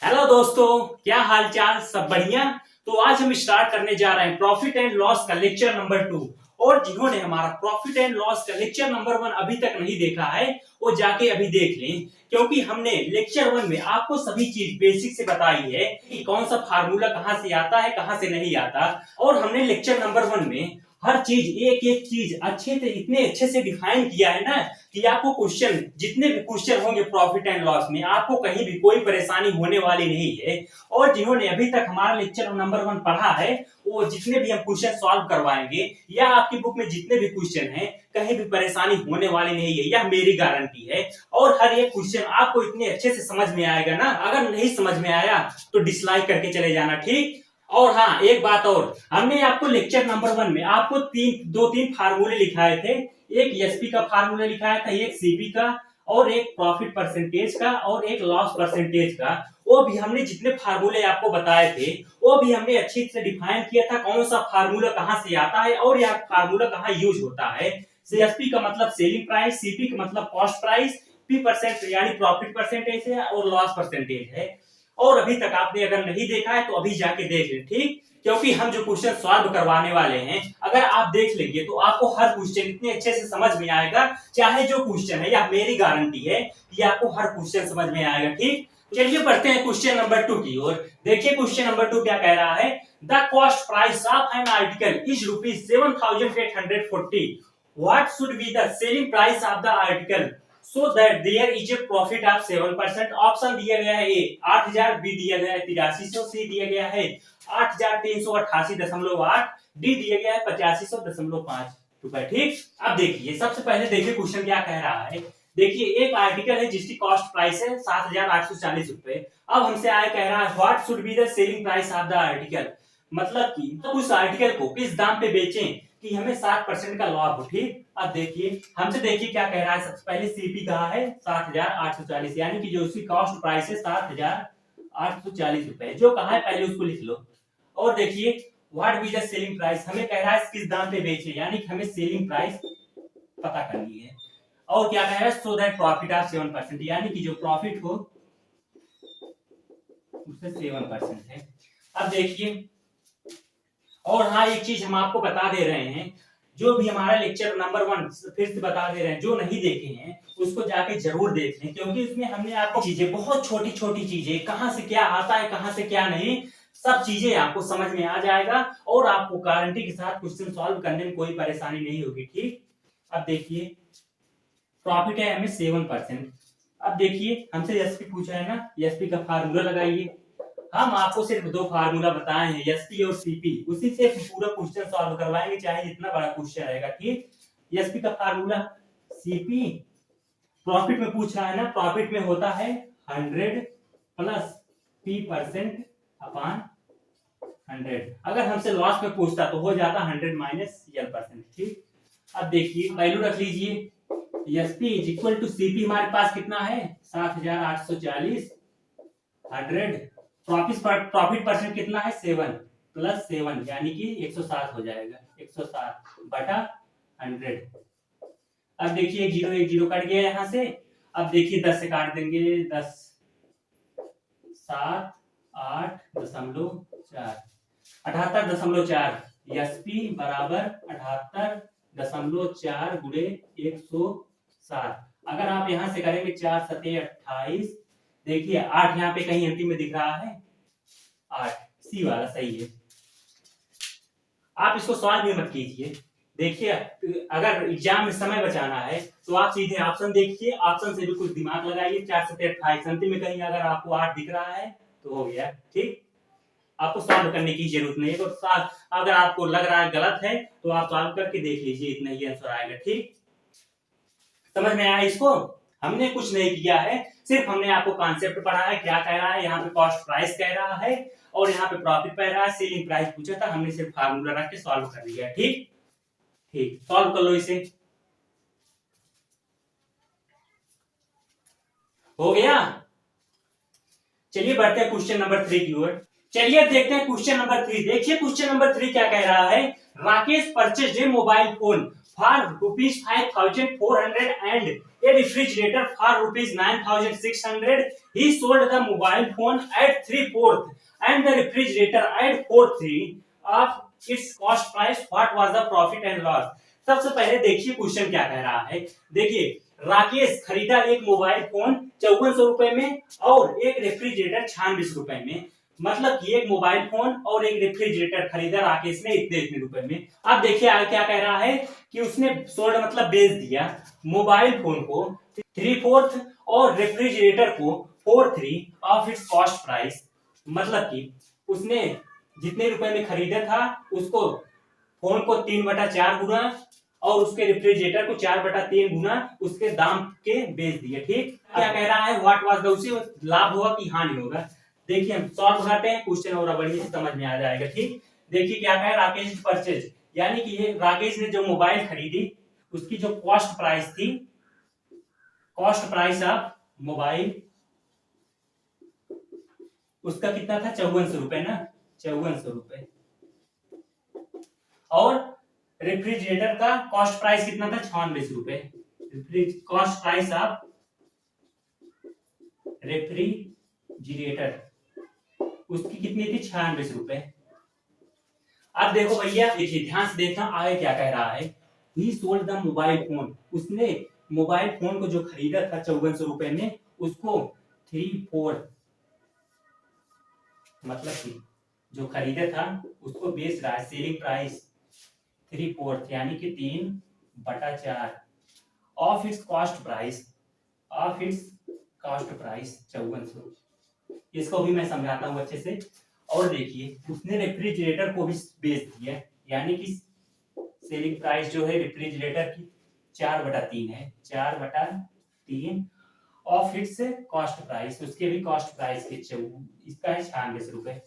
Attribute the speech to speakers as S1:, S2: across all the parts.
S1: Hello दोस्तों, क्या हाल चाल? सब बढ़िया। तो आज हम स्टार्ट करने जा रहे हैं प्रॉफिट एंड लॉस का लेक्चर नंबर 2। और जिन्होंने हमारा प्रॉफिट एंड लॉस का लेक्चर नंबर 1 अभी तक नहीं देखा है वो जाके अभी देख लें, क्योंकि हमने लेक्चर 1 में आपको सभी चीज बेसिक से बताई है कि कौन सा फार्मूला कहां से आता है कहां से नहीं आता। और हमने लेक्चर नंबर 1 में हर चीज एक एक चीज अच्छे से इतने अच्छे से डिफाइन किया है ना कि आपको क्वेश्चन जितने भी क्वेश्चन होंगे प्रॉफिट एंड लॉस में आपको कहीं भी कोई परेशानी होने वाली नहीं है। और जिन्होंने अभी तक हमारा लेक्चर नंबर 1 पढ़ा है वो जितने भी हम क्वेश्चन सॉल्व करवाएंगे या आपकी बुक में जितने भी क्वेश्चन हैं कहीं भी परेशानी होने वाली नहीं है, यह मेरी गारंटी है। और हर एक क्वेश्चन आपको इतने अच्छे से समझ में आएगा ना, अगर नहीं समझ में आया तो डिसलाइक करके चले जाना, ठीक। और हाँ, एक बात और, हमने आपको लेक्चर नंबर 1 में आपको दो तीन फार्मूले लिखाए थे। एक एसपी का फार्मूला लिखाया था, एक सीपी का, और एक प्रॉफिट परसेंटेज का, और एक लॉस परसेंटेज का। वो भी हमने जितने फार्मूले आपको बताए थे वो भी हमने अच्छी से डिफाइन किया था कौन सा फार्मूला कहां से आता है और यह फार्मूला कहां यूज होता है। एसपी का मतलब सेलिंग प्राइस, सीपी का मतलब कॉस्ट प्राइस, पी परसेंट यानी प्रॉफिट परसेंटेज है, और लॉस परसेंटेज है। और अभी तक आपने अगर नहीं देखा है तो अभी जाके देख लें, ठीक। क्योंकि हम जो क्वेश्चन सॉल्व करवाने वाले हैं अगर आप देख लेंगे तो आपको हर क्वेश्चन इतने अच्छे से समझ में आएगा, चाहे जो क्वेश्चन है, यह मेरी गारंटी है कि आपको हर क्वेश्चन समझ में आएगा, ठीक। चलिए बढ़ते हैं क्वेश्चन नंबर 2 की ओर। देखिए क्वेश्चन नंबर 2 क्या कह रहा है। The cost price of an article is ₹7,840। What should be the selling price of the article so that there is a profit of 7%। Option दिया गया है ए 8,000, बी दिया गया है 8300, सी दिया गया है 8,388.8, डी दिया गया है 8500.5 रुपए, ठीक। अब देखिए सबसे पहले देखिए क्वेश्चन क्या कह रहा है। देखिए एक आर्टिकल है जिसकी कॉस्ट प्राइस है 7,840 रुपए। अब हमसे आया कह रहा है what should be the selling price of the article, मतलब कि तो उस आर्टिकल को किस दाम पे बेचें कि हमें 7% का लाभ हो, ठीक। अब देखिए हमसे देखिए क्या कह रहा है। सबसे पहले सीपी कहा है 7,840, यानी कि जो उसकी कॉस्ट प्राइस है 7,840 रुपए, जो कहा है पहले उसको लिख लो। और देखिए what be the selling price, हमें कह रहा है किस दाम पे बेचे, यानी कि हमें सेलिंग प्राइस पता करनी है। और क्या कह रहा है सो दैट प्रॉफिट ऑफ 7%, यानी कि जो प्रॉफिट हो उससे 7% है। अब देखिए, और हाँ एक चीज हम आपको बता दे रहे हैं, जो भी हमारा लेक्चर नंबर 1 फिर से बता दे रहे हैं, जो नहीं देखे हैं उसको जाके जरूर देख लें, क्योंकि उसमें हमने आपको चीजें बहुत छोटी छोटी चीजें कहां से क्या आता है कहां से क्या नहीं, सब चीजें आपको समझ में आ जाएगा और आपको गारंटी के साथ क्वेश्चन सॉल्व करने में कोई परेशानी नहीं होगी, ठीक। अब देखिए प्रॉफिट है हमें 7%। अब देखिए हमसे एसपी पूछा है ना, एसपी का फार्मूला लगाइए। हम आपको सिर्फ दो फार्मूला बताए हैं, एसपी और सीपी, उसी से पूरा क्वेश्चन सॉल्व करवाएंगे चाहे जितना बड़ा क्वेश्चन रहेगा, ठीक। एसपी का फार्मूला, सीपी प्रॉफिट में पूछा है ना, प्रॉफिट में होता है 100 प्लस पी परसेंट अपॉन 100। अगर हमसे लॉस में पूछता तो हो जाता 100 माइनस एल परसेंट, ठीक। अब देखिए वैल्यू रख लीजिए, SP is equal to CP हमारे पास कितना है 7,840, 100 प्रॉफिट परसेंट कितना है 7 प्लस 7 यानी कि 107 हो जाएगा, 107 बटा 100। अब देखिए एक जीरो कट गया यहां से। अब देखिए 10 से काट देंगे, 10 7 8.4 78.4 एसपी बराबर 78.4 गुणे 107। अगर आप यहां से करेंगे 4 7 28, देखिए 8 यहाँ पे कहीं अंतिम में दिख रहा है, 8 सी वाला सही है। आप इसको सॉल्व भी मत कीजिए, देखिए अगर एग्जाम में समय बचाना है तो आप सीधे ऑप्शन देखिए, ऑप्शन से भी कुछ दिमाग लगाइए। 4 7 28 अंतिम में कहीं अगर आपको 8 दिख रहा है तो हो गया, ठीक। आपको सॉल्व करने की जरूरत नहीं है, तो अगर आपको लग रहा है गलत है तो आप सॉल्व करके देख लीजिए, इतना ही आंसर आएगा, ठीक। समझ में आया इसको? हमने कुछ नहीं किया है, सिर्फ हमने आपको कॉन्सेप्ट पढ़ा है, क्या कह रहा है यहाँ पे कॉस्ट प्राइस कह रहा है और यहाँ पे प्रॉफिट कह रहा है, सेलिंग प्राइस पूछा था, हमने सिर्फ फार्मूला रख के सॉल्व कर लिया, ठीक। ठीक, सॉल्व कर लो इसे। हो गया। चलिए बढ़ते हैं क्वेश्चन नंबर 3 की ओर। चलिए देखते हैं क्वेश्चन नंबर 3। देखिए क्वेश्चन नंबर 3 क्या कह रहा है। Rakesh purchase a mobile phone for ₹5,400 and a refrigerator for ₹9,600. He sold the mobile phone at 3/4 and the refrigerator at 4/3 of its cost price. What was the profit and loss? सबसे पहले देखिए question क्या कह रहा है। देखिए राकेश खरीदा एक मोबाइल फोन 5400 में और एक रेफ्रिजरेटर 96 में। मतलब कि एक मोबाइल फोन और एक रेफ्रिजरेटर खरीदा राकेश ने इतने इतने रुपए में। अब देखिए आगे क्या कह रहा है कि उसने सोल्ड मतलब बेच दिया मोबाइल फोन को 3/4 और रेफ्रिजरेटर को 4/3 ऑफ इट्स कॉस्ट प्राइस। मतलब कि उसने जितने रुपए में खरीदा था उसको फोन को 3/4 गुना और उसके रेफ्रिजरेटर को 4/3 गुना उसके दाम के बेच दिए। ठीक, क्या कह रहा है व्हाट वाज द, उसे लाभ होगा कि हानि होगा। देखिए हम सॉल्व करते हैं क्वेश्चन और बढ़िया से समझ में आ जाएगा। ठीक, देखिए क्या कहे राकेश परचेज, यानी कि ये राकेश ने जो मोबाइल खरीदी उसकी जो कॉस्ट प्राइस थी, कॉस्ट प्राइस ऑफ मोबाइल उसका कितना था 5400 ना, 5400 और रेफ्रिजरेटर का कॉस्ट प्राइस कितना था 96 कॉस्ट प्राइस ऑफ रेफ्रिजरेटर उसकी कितनी थी 96 अब देखो भैया देखिए ध्यान से देखना आगे क्या कह रहा है। ही सोल्ड द मोबाइल फोन, उसने मोबाइल फोन को जो खरीदा था 5400 में उसको 3/4 मतलब कि जो खरीदा था उसको बेच रहा है सेलिंग प्राइस 3/4 यानी कि 3/4 of its cost price, of its cost price 5400। इसको भी मैं समझाता हूं अच्छे से। और देखिए उसने रेफ्रिजरेटर को भी बेच दिया यानी कि सेलिंग प्राइस जो है रेफ्रिजरेटर की 4/3 है, 4/3 ऑफ इट्स कॉस्ट प्राइस, उसके भी कॉस्ट प्राइस के इसका है 96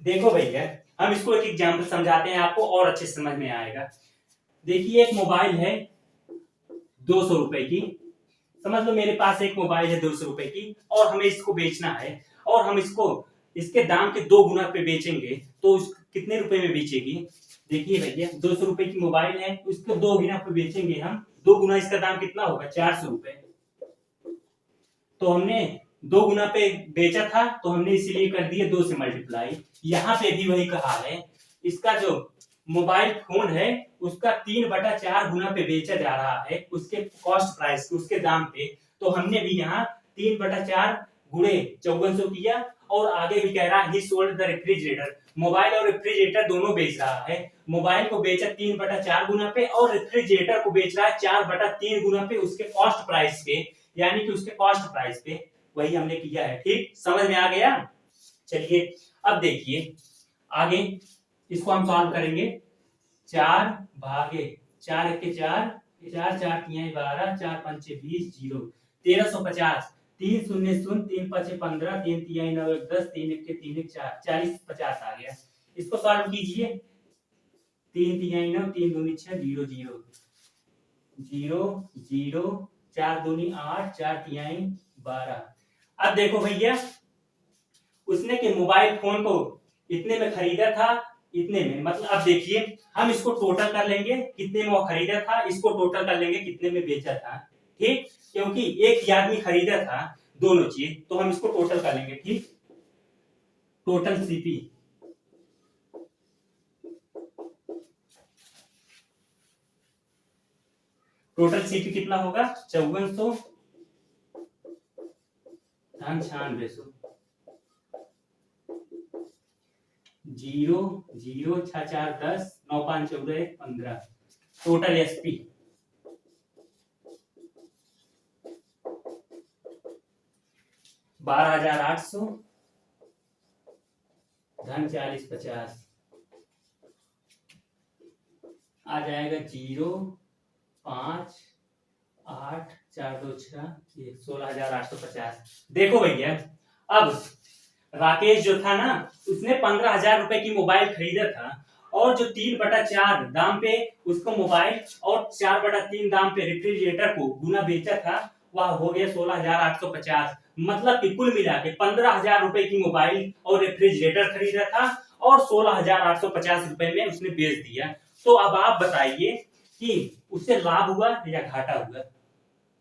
S1: देखो भैया हम इसको एक एग्जांपल समझाते हैं आपको और अच्छे समझ में आएगा। देखिए एक मोबाइल है 200 रुपए की, समझ लो मेरे पास एक मोबाइल है 200 रुपए की और हमें इसको बेचना है और हम इसको इसके दाम के 2 गुना पे बेचेंगे तो कितने रुपए में बेचेगी। देखिए भैया 200 रुपए की मोबाइल है उसको 2 गुना पे बेचेंगे हम, 2 गुना इसका दाम कितना होगा 400 रुपए। तो हमने 2 गुना पे बेचा था तो हमने इसीलिए कर दिया 2 से मल्टीप्लाई। यहाँ पे भी वही कहा है, इसका जो मोबाइल फोन है उसका 3/4 गुना पे बेचा जा रहा है उसके कॉस्ट प्राइस उसके दाम पे। तो हमने भी यहाँ 3/4 गुणे 5400 किया और आगे भी कह रहा है ही सोल्ड द रेफ्रिजरेटर, मोबाइल और रेफ्रिजरेटर दोनों बेच रहा है। मोबाइल को बेचा 3/4 गुना पे और रेफ्रिजरेटर को बेच रहा है 4/3 गुना पे उसके कॉस्ट प्राइस पे, यानी कि उसके कॉस्ट प्राइस पे। वही हमने किया है। ठीक, समझ में आ गया। चलिए अब देखिए आगे इसको हम सॉल्व करेंगे। 4/4 1 के 4 4 4 3 12 4 5 20 0 1350 3 0 0 3 5 15 3 3 9 1 10 3 1 के 3 1 4 40 50 आ गया। इसको सॉल्व कीजिए। 3 3 9 3 2 6 0 0 0 0 4 2 8 4 3 12। अब देखो भैया उसने के मोबाइल फोन को इतने में खरीदा था इतने में, मतलब अब देखिए हम इसको टोटल कर लेंगे कितने में वो खरीदा था, इसको टोटल कर लेंगे कितने में बेचा था। ठीक, क्योंकि एक ही आदमी खरीदा था दोनों चीज तो हम इसको टोटल कर लेंगे। ठीक, टोटल सीपी कितना होगा 5400 धन 9600 0 0 6 4 10 9 5 14 15 टोटल एसपी 12,800 धन 40 50 आ जाएगा 0 5 8 4 2 6 16,850। देखो भैया अब राकेश जो था ना उसने 15,000 की मोबाइल खरीदा था और जो 3/4 दाम पे उसको मोबाइल और 4/3 दाम पे रेफ्रिजरेटर को गुना बेचा था वह हो गया 16,850। मतलब कि कुल मिला के 15,000 की मोबाइल और रेफ्रिजरेटर खरीदा था और 16,850 में उसने बेच दिया। तो अब आप बताइए कि उससे लाभ हुआ या घाटा हुआ,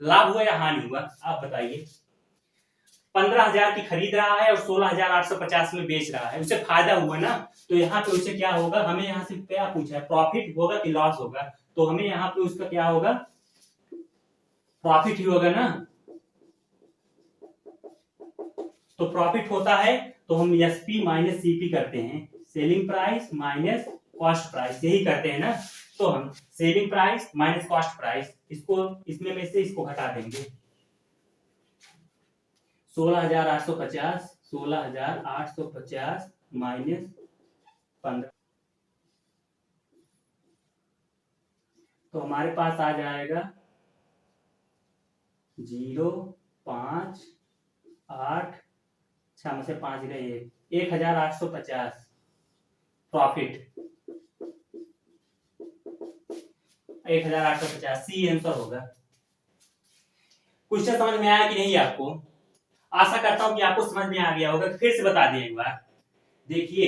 S1: लाभ हुआ या हानि हुआ, आप बताइए। 15,000 की खरीद रहा है और 16,850 में बेच रहा है, उसे फायदा हुआ ना। तो यहाँ पे उसे क्या होगा, हमें यहाँ से क्या पूछा है, प्रॉफिट होगा कि लॉस होगा, तो हमें यहाँ पे उसका क्या होगा, प्रॉफिट ही होगा ना। तो प्रॉफिट होता है तो हम एसपी माइनस सीपी करते हैं, selling price minus cost price, यही करते हैं ना। तो हम selling price minus cost price, इसको इसमें में से इसको घटा देंगे। 16,850 माइनस 15, तो हमारे पास आ जाएगा 0,5,8, 6 में से 5 गए 1,850 प्रॉफिट, 1,850 सी आंसर होगा। क्वेश्चन समझ में आया कि नहीं आपको? आशा करता हूं कि आपको समझ में आ गया होगा। फिर से बता दें एक बार, देखिए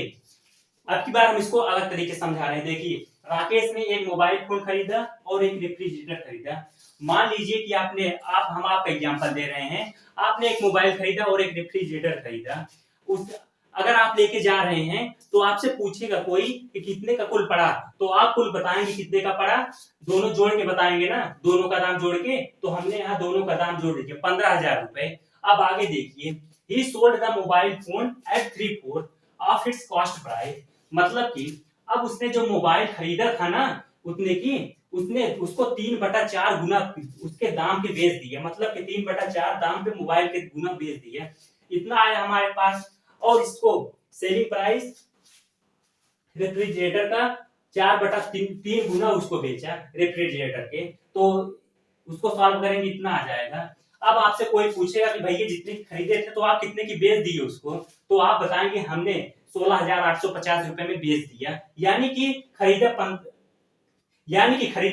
S1: अब की बार हम इसको अलग तरीके से समझा रहे हैं। देखिए राकेश ने एक मोबाइल फोन खरीदा और एक रेफ्रिजरेटर खरीदा। मान लीजिए कि हम आपका एग्जांपल दे रहे हैं, आपने एक मोबाइल खरीदा और एक रेफ्रिजरेटर खरीदा। उस अगर आप लेके जा रहे हैं तो आपसे पूछेगा कोई कि कितने का कुल पड़ा, तो आप कुल बताएंगे कितने का पड़ा, दोनों जोड़ के बताएंगे ना, दोनों का दाम जोड़ के। तो हमने यहाँ दोनों का दाम जोड़ दिया 15,000 रुपए। अब आगे देखिए, he sold the mobile phone at 3/4 of its cost price, मतलब कि अब उसने जो मोबाइल खरीदा था ना उतने की, उसने उसको 3/4 गुना उसके दाम के बेच दिया, मतलब कि 3/4 दाम पे मोबाइल के गुना बेच दिया, इतना आया हमारे पास। और इसको सेलिंग प्राइस रेफ्रिजरेटर का 4/3 गुना उसको बेचा रेफ्रिजरेटर के, तो उसको सॉल्व करेंगे इतना आ जाएगा। अब आपसे कोई पूछेगा कि भैया जितने खरीदे थे तो आप कितने की बेच दिए उसको, तो आप बताएंगे हमने 16,850 रुपए में बेच दिया, यानी कि खरीदा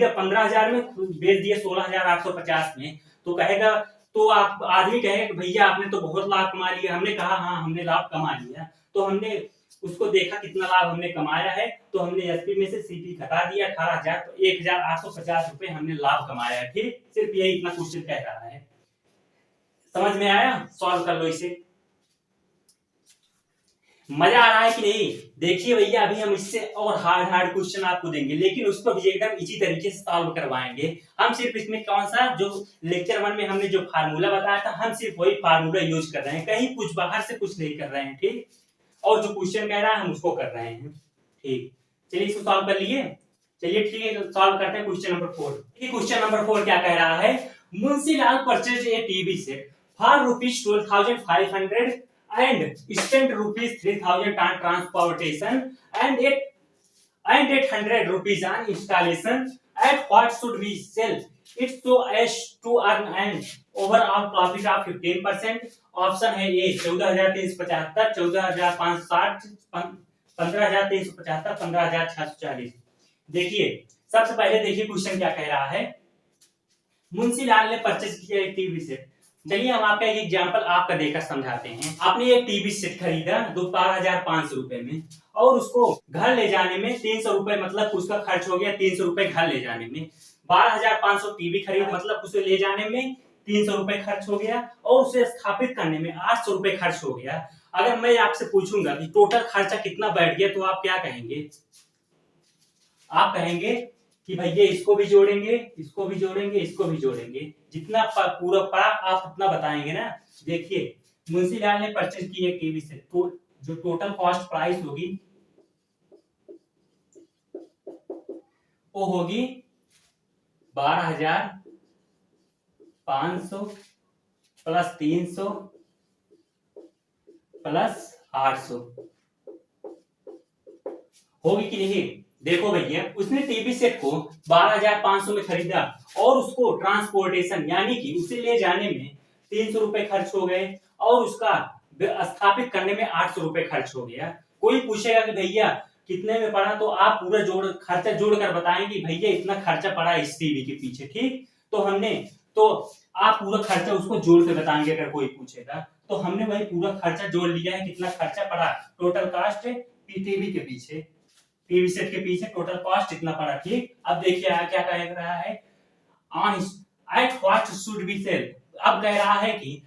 S1: 15,000 में, बेच दिए 16,850 में। तो कहेगा, तो आप आदमी कहेगा कि भैया आपने तो बहुत लाभ कमा लिया। हमने कहा हाँ हमने लाभ कमा लिया, तो हमने उसको देखा कितना लाभ हमने कमाया है, तो हमने एसपी में से सीपी घटा दिया 18,000, तो 1,850 रुपए हमने लाभ कमाया है। ठीक, सिर्फ यही इतना क्वेश्चन कह रहा है। समझ में आया? सॉल्व कर लो इसे। मजा आ रहा है कि नहीं? देखिए भैया अभी हम इससे और हार्ड क्वेश्चन आपको देंगे, लेकिन उसको भी एकदम इजी तरीके से सॉल्व करवाएंगे। हम सिर्फ इसमें कौन सा, जो लेक्चर 1 में हमने जो फार्मूला बताया था, हम सिर्फ वही फार्मूला यूज कर रहे हैं, कहीं कुछ बाहर से कुछ नहीं कर रहे हैं। ठीक, और जो क्वेश्चन कह रहा है हम उसको कर रहे हैं। ठीक, चलिए इसको सॉल्व कर लिए। चलिए ठीक है, सॉल्व करते हैं क्वेश्चन नंबर 4। क्वेश्चन नंबर 4 क्या कह रहा है, Munshilal purchase a TV set for ₹12,500 and spent ₹3,000 on transportation and 800 rupees on installation. At what should we sell it so as to earn an overall profit of 15%? Option है ए 14,375, 14,560, 15,375, 15,640। देखिए सबसे पहले देखिए question क्या कह रहा है, मुंशीलाल ने परचेज किया एक टीवी सेट। चलिए हम आपका एक एग्जांपल आपका देकर समझाते हैं। आपने एक टीवी सेट खरीदा 12,500 रुपए में, और उसको घर ले जाने में 300 रुपए, मतलब उसका खर्च हो गया 300 रुपए घर ले जाने में। 12,500 टीवी खरीद, मतलब उसे ले जाने में 300 रुपए खर्च हो गया, और उसे स्थापित करने में 800 रुपए खर्च हो गया। अगर मैं आपसे पूछूंगा कि टोटल खर्चा कितना बैठ गया, तो आप क्या कहेंगे? आप कहेंगे कि भैया इसको भी जोड़ेंगे, इसको भी जोड़ेंगे, इसको भी जोड़ेंगे, जितना पूरा पड़ा आप उतना बताएंगे ना। देखिए मुंशीलाल ने परचेज की एक टीवी सेट, तो जो टोटल कॉस्ट प्राइस होगी वो होगी 12,500 प्लस 300 प्लस 800, होगी कि नहीं? देखो भैया उसने टीवी सेट को 12,500 में खरीदा, और उसको ट्रांसपोर्टेशन यानी कि उसे ले जाने में 300 रुपए खर्च हो गए, और उसका स्थापित करने में 800 रुपए खर्च हो गया। कोई पूछेगा कि भैया कितने में पड़ा, तो आप पूरा खर्चा जोड़कर बताएंगे भैया इतना खर्चा पड़ा इस टीवी के पीछे। ठीक, तो आप पूरा खर्चा उसको जोड़ के बताएंगे अगर कोई पूछेगा। तो हमने वही पूरा खर्चा जोड़ लिया है, कितना खर्चा पड़ा, टोटल कास्ट टीवी के पीछे। पीवी सेट के पीछे टोटल कॉस्ट इतना पड़ा। ठीक, अब देखिए क्या कह रहा है, on at what should be sell. अब कह रहा है कि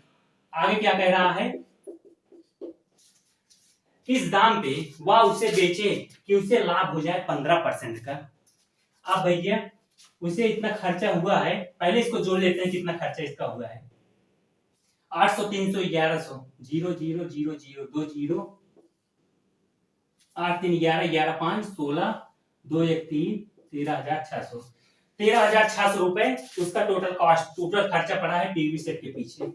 S1: आगे क्या कह रहा है, किस दाम पे वह उसे बेचे कि उसे लाभ हो जाए 15% का। अब भैया उसे इतना खर्चा हुआ है, पहले इसको जोड़ लेते हैं कितना खर्चा इसका हुआ है। 800, 300, 1100, 0 0 0 0 2 0, 8 3 11, 11 5 16, 2 1 3, 13,600। 13,600 रुपए उसका टोटल कॉस्ट, टोटल खर्चा पड़ा है टीवी सेट के पीछे।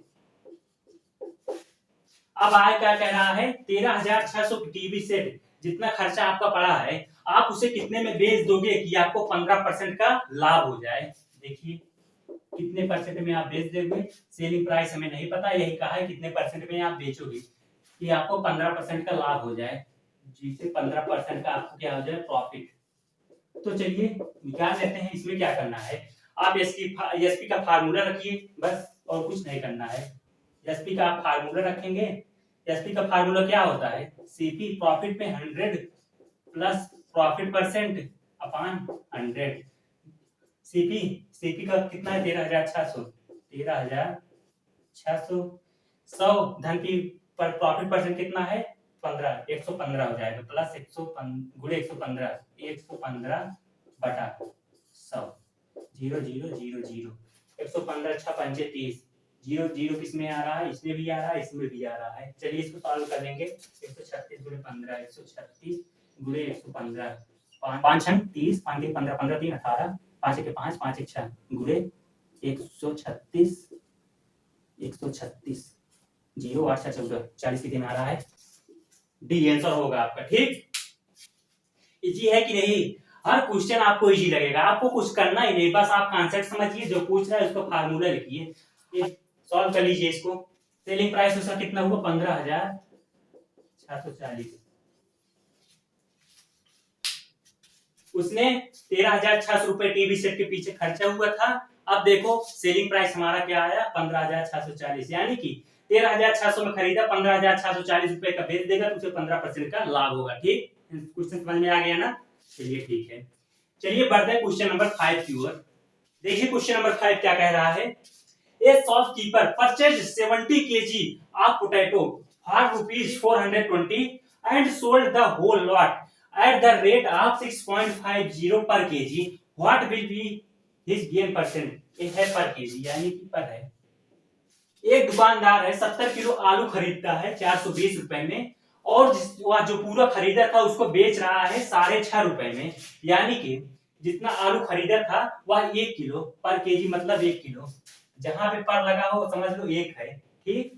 S1: अब आगे क्या कह रहा है, 13,600 टीवी सेट जितना खर्चा आपका पड़ा है, आप उसे कितने में बेच दोगे कि आपको 15% का लाभ हो जाए। देखिए कितने परसेंट में आप बेच दोगे, सेलिंग प्राइस हमें नहीं पता, यही कहा है कितने परसेंट में आप बेचोगे कि आपको 15% का लाभ हो जाए, जिससे 15% का आपको क्या हो जाए, प्रॉफिट। तो चलिए निकाल लेते हैं। इसमें क्या करना है, आप एसपी का फार्मूला रखिए बस, और कुछ नहीं करना है। एसपी का आप फार्मूला रखेंगे। एसपी का फार्मूला क्या होता है, सीपी प्रॉफिट पे 100 plus profit percent upon 100। CP का कितना है, 13,600, 13,600, 100 धन की पर प्रॉफिट परसेंट कितना है, 15, 115 हो जाएगा, प्लस 115 गुणे 115, 115 बटा 100, 0 0 0 0, 115 6 पंचे 30, 0 0 किसमें आ रहा है, इसमें भी आ रहा है, इसमें भी आ रहा है। चलिए इसको सॉल्व कर लेंगे। 136 गुणे 15, 136 गुणे 115, 5 6 30, 5 1 15, 15 3 18, 5 1 5, 5 1 6 गुणे 136, 136, 0 8 6 14, 40 कितने में आ रहा है, डी आंसर होगा आपका। ठीक, इजी है कि नहीं, हर क्वेश्चन आपको इजी लगेगा, आपको कुछ करना ही नहीं, बस आप कॉन्सेप्ट समझिए, जो पूछ रहा है उसको फार्मूला लिखिए, सॉल्व कर लीजिए इसको। सेलिंग प्राइस उसका कितना हुआ, 15,640। उसने 13,600 रुपए टीवी सेट के पीछे खर्चा हुआ था। अब देखो सेलिंग प्राइस हमारा क्या आया, 15,640, यानी कि 13,600 में खरीदा, 15,640 रुपए का बेच देगा तो उसे 15% का लाभ होगा। ठीक, क्वेश्चन समझ में आ गया ना, चलिए ठीक है। चलिए बढ़ते हैं क्वेश्चन नंबर 5 की ओर। देखिए क्वेश्चन नंबर 5 क्या कह रहा है, A shopkeeper purchased 70 kg of potato for ₹420 and sold the whole lot at the rate of 6.50 per kg. What will be his gain percent? ये है पर केजी, यानी कि पर है। एक दुकानदार है 70 किलो आलू खरीदता है 420 रुपए में, और वह जो पूरा खरीदा था उसको बेच रहा है 6.5 रुपए में, यानी कि जितना आलू खरीदा था वह 1 किलो पर केजी, मतलब 1 किलो, जहां पे पर लगा हो समझ लो 1 है। ठीक,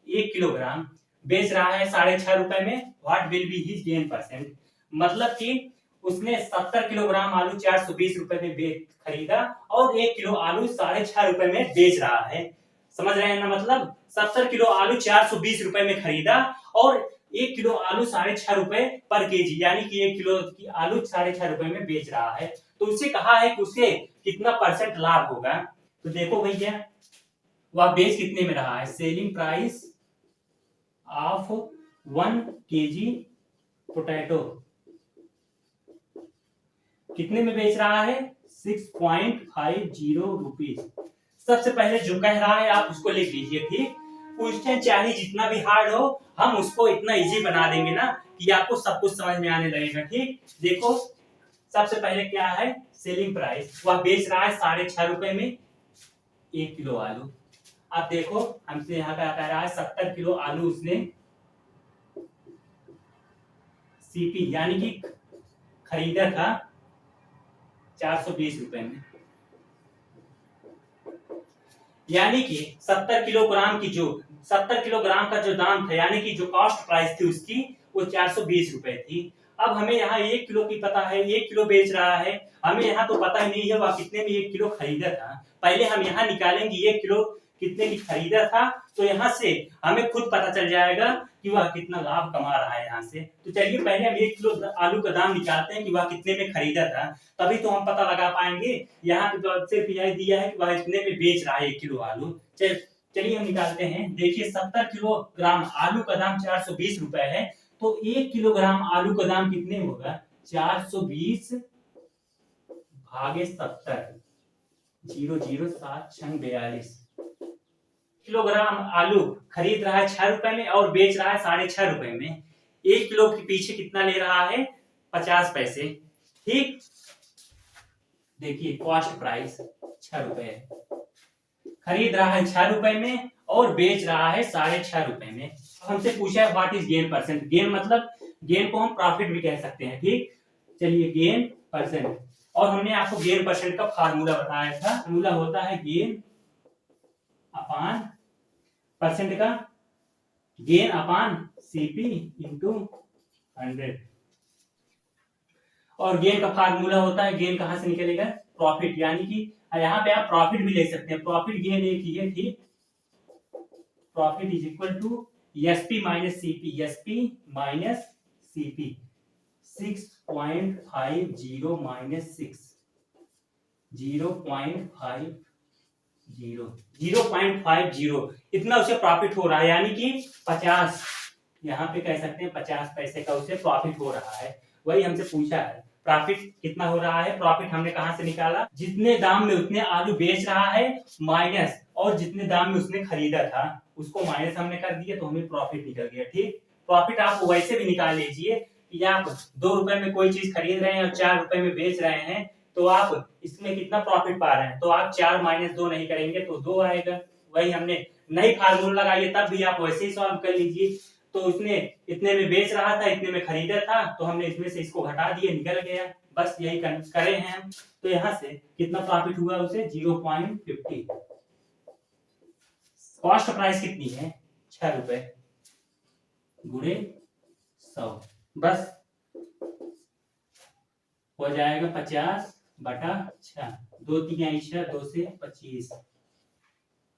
S1: 1 किलोग्राम बेच रहा है 6.5 रुपए में। What will be his gain percent, मतलब कि उसने 70 किलोग्राम आलू 420 रुपए में खरीदा और 1 किलो आलू 6.5 रुपए में बेच रहा है। समझ रहे हैं ना, मतलब 70 किलो आलू 420 रुपए में खरीदा और 1 किलो आलू 6.5 रुपए पर केजी, यानी कि 1 किलो की आलू 6.5 रुपए में बेच रहा है। तो उससे कहा है कि उसे कितना परसेंट लाभ होगा। तो देखो भैया वह बेच कितने में रहा है, selling price of 1 KG potato कितने में बेच रहा है, 6.50 रुपीज। सबसे पहले जो कह रहा है आप उसको लिख लीजिए। ठीक, क्वेश्चन चाहे जितना भी हार्ड हो हम उसको इतना इजी बना देंगे ना कि आपको सब कुछ समझ में आने लगेगा। ठीक, देखो सबसे पहले क्या है, सेलिंग प्राइस, वह बेच रहा है 6.5 रुपए में 1 किलो आलू। अब देखो हमसे यहाँ क्या कह रहा है, 70 किलो आलू उसने सीपी यानी कि खरीदा था 420 रुपए में, यानी कि 70 किलोग्राम की जो 70 किलोग्राम का जो दाम था, यानी कि जो कॉस्ट प्राइस थी उसकी वो 420 रुपए थी। अब हमें यहाँ 1 किलो की पता है, 1 किलो बेच रहा है, हमें यहाँ तो पता ही नहीं है वह कितने में 1 किलो खरीदा था। पहले हम यहाँ निकालेंगे 1 किलो कितने की खरीदा था, तो यहाँ से हमें खुद पता चल जाएगा कि वह कितना लाभ कमा रहा है यहाँ से। तो चलिए पहले हम 1 किलो आलू का दाम निकालते हैं कि वह कितने में खरीदा था, तभी तो हम पता लगा पाएंगे। यहाँ पे तो सिर्फ यही दिया है कि वह इतने में बेच रहा है 1 किलो आलू। चलिए हम निकालते हैं। देखिए 70 किलोग्राम आलू का दाम 420 रुपए है, तो 1 किलोग्राम आलू का दाम कितने होगा, 420 भागे 70, 00742 किलोग्राम आलू खरीद रहा है 6 रुपए में और बेच रहा है 6.5 रुपए में। 1 किलो के पीछे कितना ले रहा है? 50 पैसे। ठीक, देखिए कॉस्ट प्राइस 6 रुपए, खरीद रहा है 6 रुपए में और बेच रहा है 6.5 रुपए में। हमसे पूछा है what is gain percent. Gain मतलब गेन को हम प्रॉफिट भी कह सकते हैं। ठीक, चलिए गेन परसेंट, और हमने आपको गेन परसेंट का फार्मूला बताया था। फार्मूला होता है गेन अपान परसेंट का, गेन अपान सीपी इंटू 100, और गेन का फार्मूला होता है, गेन कहां से निकलेगा? प्रॉफिट, यानी कि यहाँ पे आप प्रॉफिट भी ले सकते हैं। प्रॉफिट गेन एक ही है। ठीक, profit is equal to SP minus CP, SP minus CP, 6.50 minus 6, 0.50, 0.50 इतना उसे प्रॉफिट हो रहा है, यानी कि 50, यहाँ पे कह सकते हैं 50 पैसे का उसे प्रॉफिट हो रहा है। वही हमसे पूछा है प्रॉफिट कितना हो रहा है। प्रॉफिट हमने कहां से निकाला? जितने दाम में उतने आलू बेच रहा है माइनस, और जितने दाम में उसने खरीदा था उसको माइनस हमने कर दिया, तो हमें प्रॉफिट निकल गया। ठीक, प्रॉफिट आप वैसे भी निकाल लीजिए कि आप 2 रुपए में कोई चीज खरीद रहे हैं और 4 रुपए में बेच रहे हैं, तो आप इसमें कितना प्रॉफिट पा रहे हैं, तो आप 4 माइनस 2 नहीं करेंगे तो 2 आएगा। वही हमने नई फार्मूला लगाइए, तब भी आप वैसे ही सॉल्व कर लीजिए। तो उसने इतने में बेच रहा था, इतने में खरीदा था, तो हमने इसमें से इसको घटा दिए, निकल गया। बस यही करे हैं हम। तो यहाँ से कितना प्रॉफिट हुआ उसे? 0.50। कॉस्ट प्राइस कितनी है? 6 रुपए गुणे 100, बस हो जाएगा 50/6, 2 3 6, 2 से 25,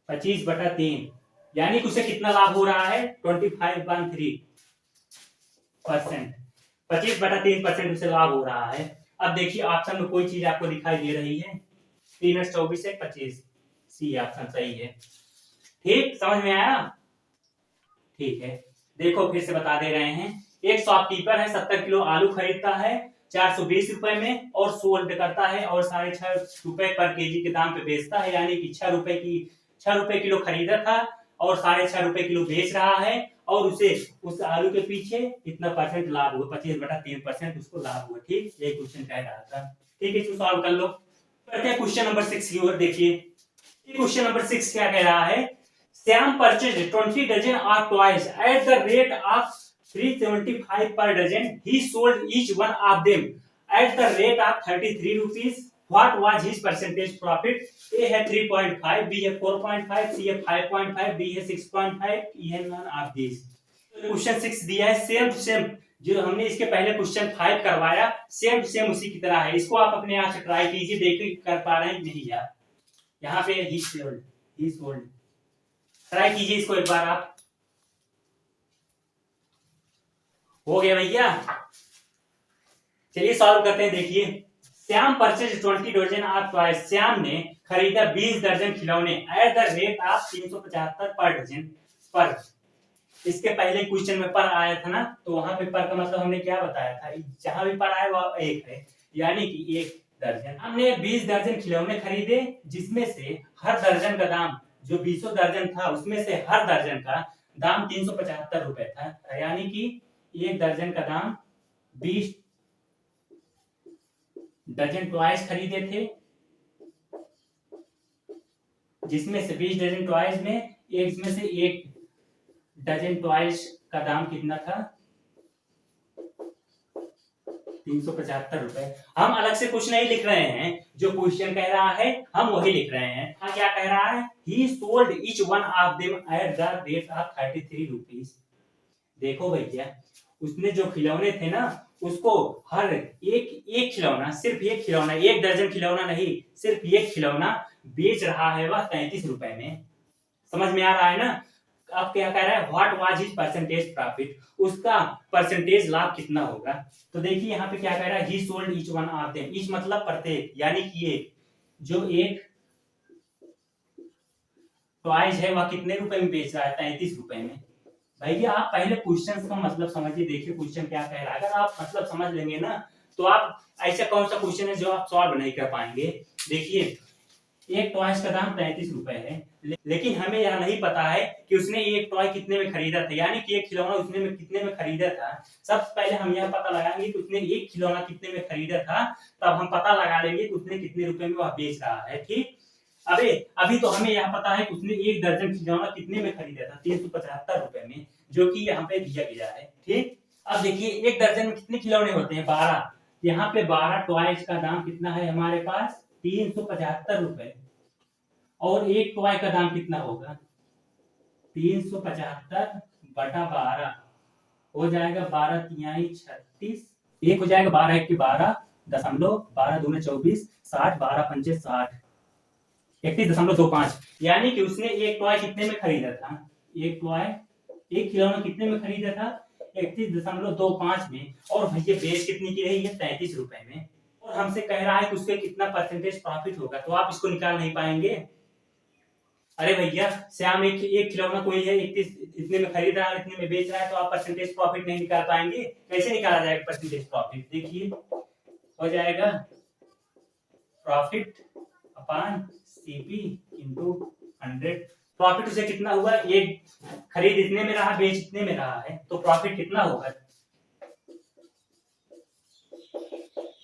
S1: 25/3, यानी कि उसे कितना लाभ हो रहा है? 25.3%, 25/3% उसे लाभ हो रहा है। अब देखिए ऑप्शन में कोई चीज आपको दिखाई दे रही है? 3 24 से 25, सी ऑप्शन सही है। ठीक, समझ में आया? ठीक है, देखो फिर से बता दे रहे हैं। एक शॉपकीपर है, 70 किलो आलू खरीदता है 420 रुपए में और सोल्ड करता है और 6.5 रुपए पर केजी के दाम पे बेचता है, यानी कि 6 रुपए किलो खरीदा था और 6.5 रुपए किलो बेच रहा है, और उसे उस आलू के पीछे कितना परसेंट लाभ हुआ? 25/3% उसको लाभ हुआ। ठीक, ये क्वेश्चन कह रहा था। ठीक है, इसको सॉल्व कर लो। करते हैं क्वेश्चन नंबर 6 की ओर। देखिए क्वेश्चन नंबर 6 क्या कह रहा है? Shyam purchase 20 dozen of toys at the rate of 375 per dozen. He sold each one of them at the rate of 33 rupees. What was his percentage profit? A है 3.5, B है 4.5, C है 5.5, D है 6.5, E है none of these. Question 6 दिया है same to same, जो हमने इसके पहले क्वेश्चन 5 करवाया, सेम टू सेम उसी की तरह है। इसको आप अपने आप से ट्राई कीजिए, देखिए कर पा रहे हैं कि नहीं यार। यहाँ पे he sold, ट्राई कीजिए इसको एक बार आप। हो गया भैया? चलिए सॉल्व करते हैं। देखिए Shyam purchase 20 dozen of toys, Shyam ने खरीदा 20 दर्जन खिलौने एट द रेट ऑफ 375 पर डजन पर। इसके पहले क्वेश्चन में पर आया था ना, तो वहां पे पर का मतलब हमने क्या बताया था? जहां भी पर आया वह एक है, यानी कि 1 दर्जन। हमने 20 दर्जन खिलौने खरीदे, जिसमें से हर दर्जन का दाम, जो 20 दर्जन था उसमें से हर दर्जन का दाम 375 रुपए था, यानी कि 1 दर्जन का दाम 20 डजन टॉयज खरीदे थे, जिसमें से 20 डजन टॉयज में इसमें से 1 डजन टॉयज का दाम कितना था? 375 रुपए। हम अलग से कुछ नहीं लिख रहे हैं, जो क्वेश्चन कह रहा है हम वही लिख रहे हैं। क्या कह रहा है? He sold each one of them at the rate of 33 rupees. देखो भैया, उसने जो खिलौने थे ना, उसको हर एक खिलौना, सिर्फ एक खिलौना, 1 दर्जन खिलौना नहीं, सिर्फ एक खिलौना बेच रहा है वह 33 रुपए में। समझ में आ रहा है ना? अब क्या कह रहा है? What was his percentage profit, उसका परसेंटेज लाभ कितना होगा? तो देखिए यहाँ पे क्या कह रहा है? ही sold each one of them, each मतलब प्रत्येक, यानी कि एक, जो एक टॉयज है वह कितने रुपए में बेच रहा है? 33 रुपए में। भैया आप पहले क्वेश्चन का मतलब समझिए। देखिए क्वेश्चन क्या कह रहा है, अगर आप मतलब समझ लेंगे ना, तो आप ऐसा कौन सा क्वेश्चन है जो आप सॉल्व नहीं कर पाएंगे। देखिए एक टॉयज का दाम 35 रुपए है, लेकिन हमें यह नहीं पता है कि उसने एक टॉय कितने में खरीदा था, यानी कि एक खिलौना उसने में कितने में खरीदा था। सबसे पहले हम यह पता लगाएंगे कि उसने एक खिलौना कितने में खरीदा था, तब हम पता लगा लेंगे कि उसने कितने रुपए में वह बेच रहा है। ठीक, अभी तो हमें यह पता है कि उसने एक दर्जन खिलौना कितने में खरीदा था, 375 रुपए में, जो कि यहाँ पे दिया गया है। ठीक, अब देखिए एक दर्जन में कितने खिलौने होते हैं, 12। यहाँ पे 12 टॉयज का दाम कितना है हमारे पास, 375 रुपए। और एक टॉय का दाम कितना होगा, 375 बटा 12 हो जाएगा 12 तिहाई 36, एक हो जाएगा 12 एक 12 दशमलव 12 दूने 24 60 12 पंचे 60 31.25, यानी कि उसने एक टॉय कितने में खरीदा था, एक टॉय एक खिलौना कितने में खरीदा था, 31.25 में। और भैया बेच कितनी की रही है, 33 रुपए में। और हमसे कह रहा है कि उसके कितना परसेंटेज प्रॉफिट होगा, तो आप इसको निकाल नहीं पाएंगे। अरे भैया श्याम एक खिलौना कोई है 31 इतने में खरीद रहा है, इतने में बेच रहा है, तो आप परसेंटेज प्रॉफिट नहीं निकाल पाएंगे। कैसे निकाला जाएगा परसेंटेज प्रॉफिट, देखिए हो जाएगा profit upon CP into 100। Profit उसे कितना हुआ, एक खरीद इतने में रहा, बेच इतने में रहा है, तो प्रॉफिट कितना होगा।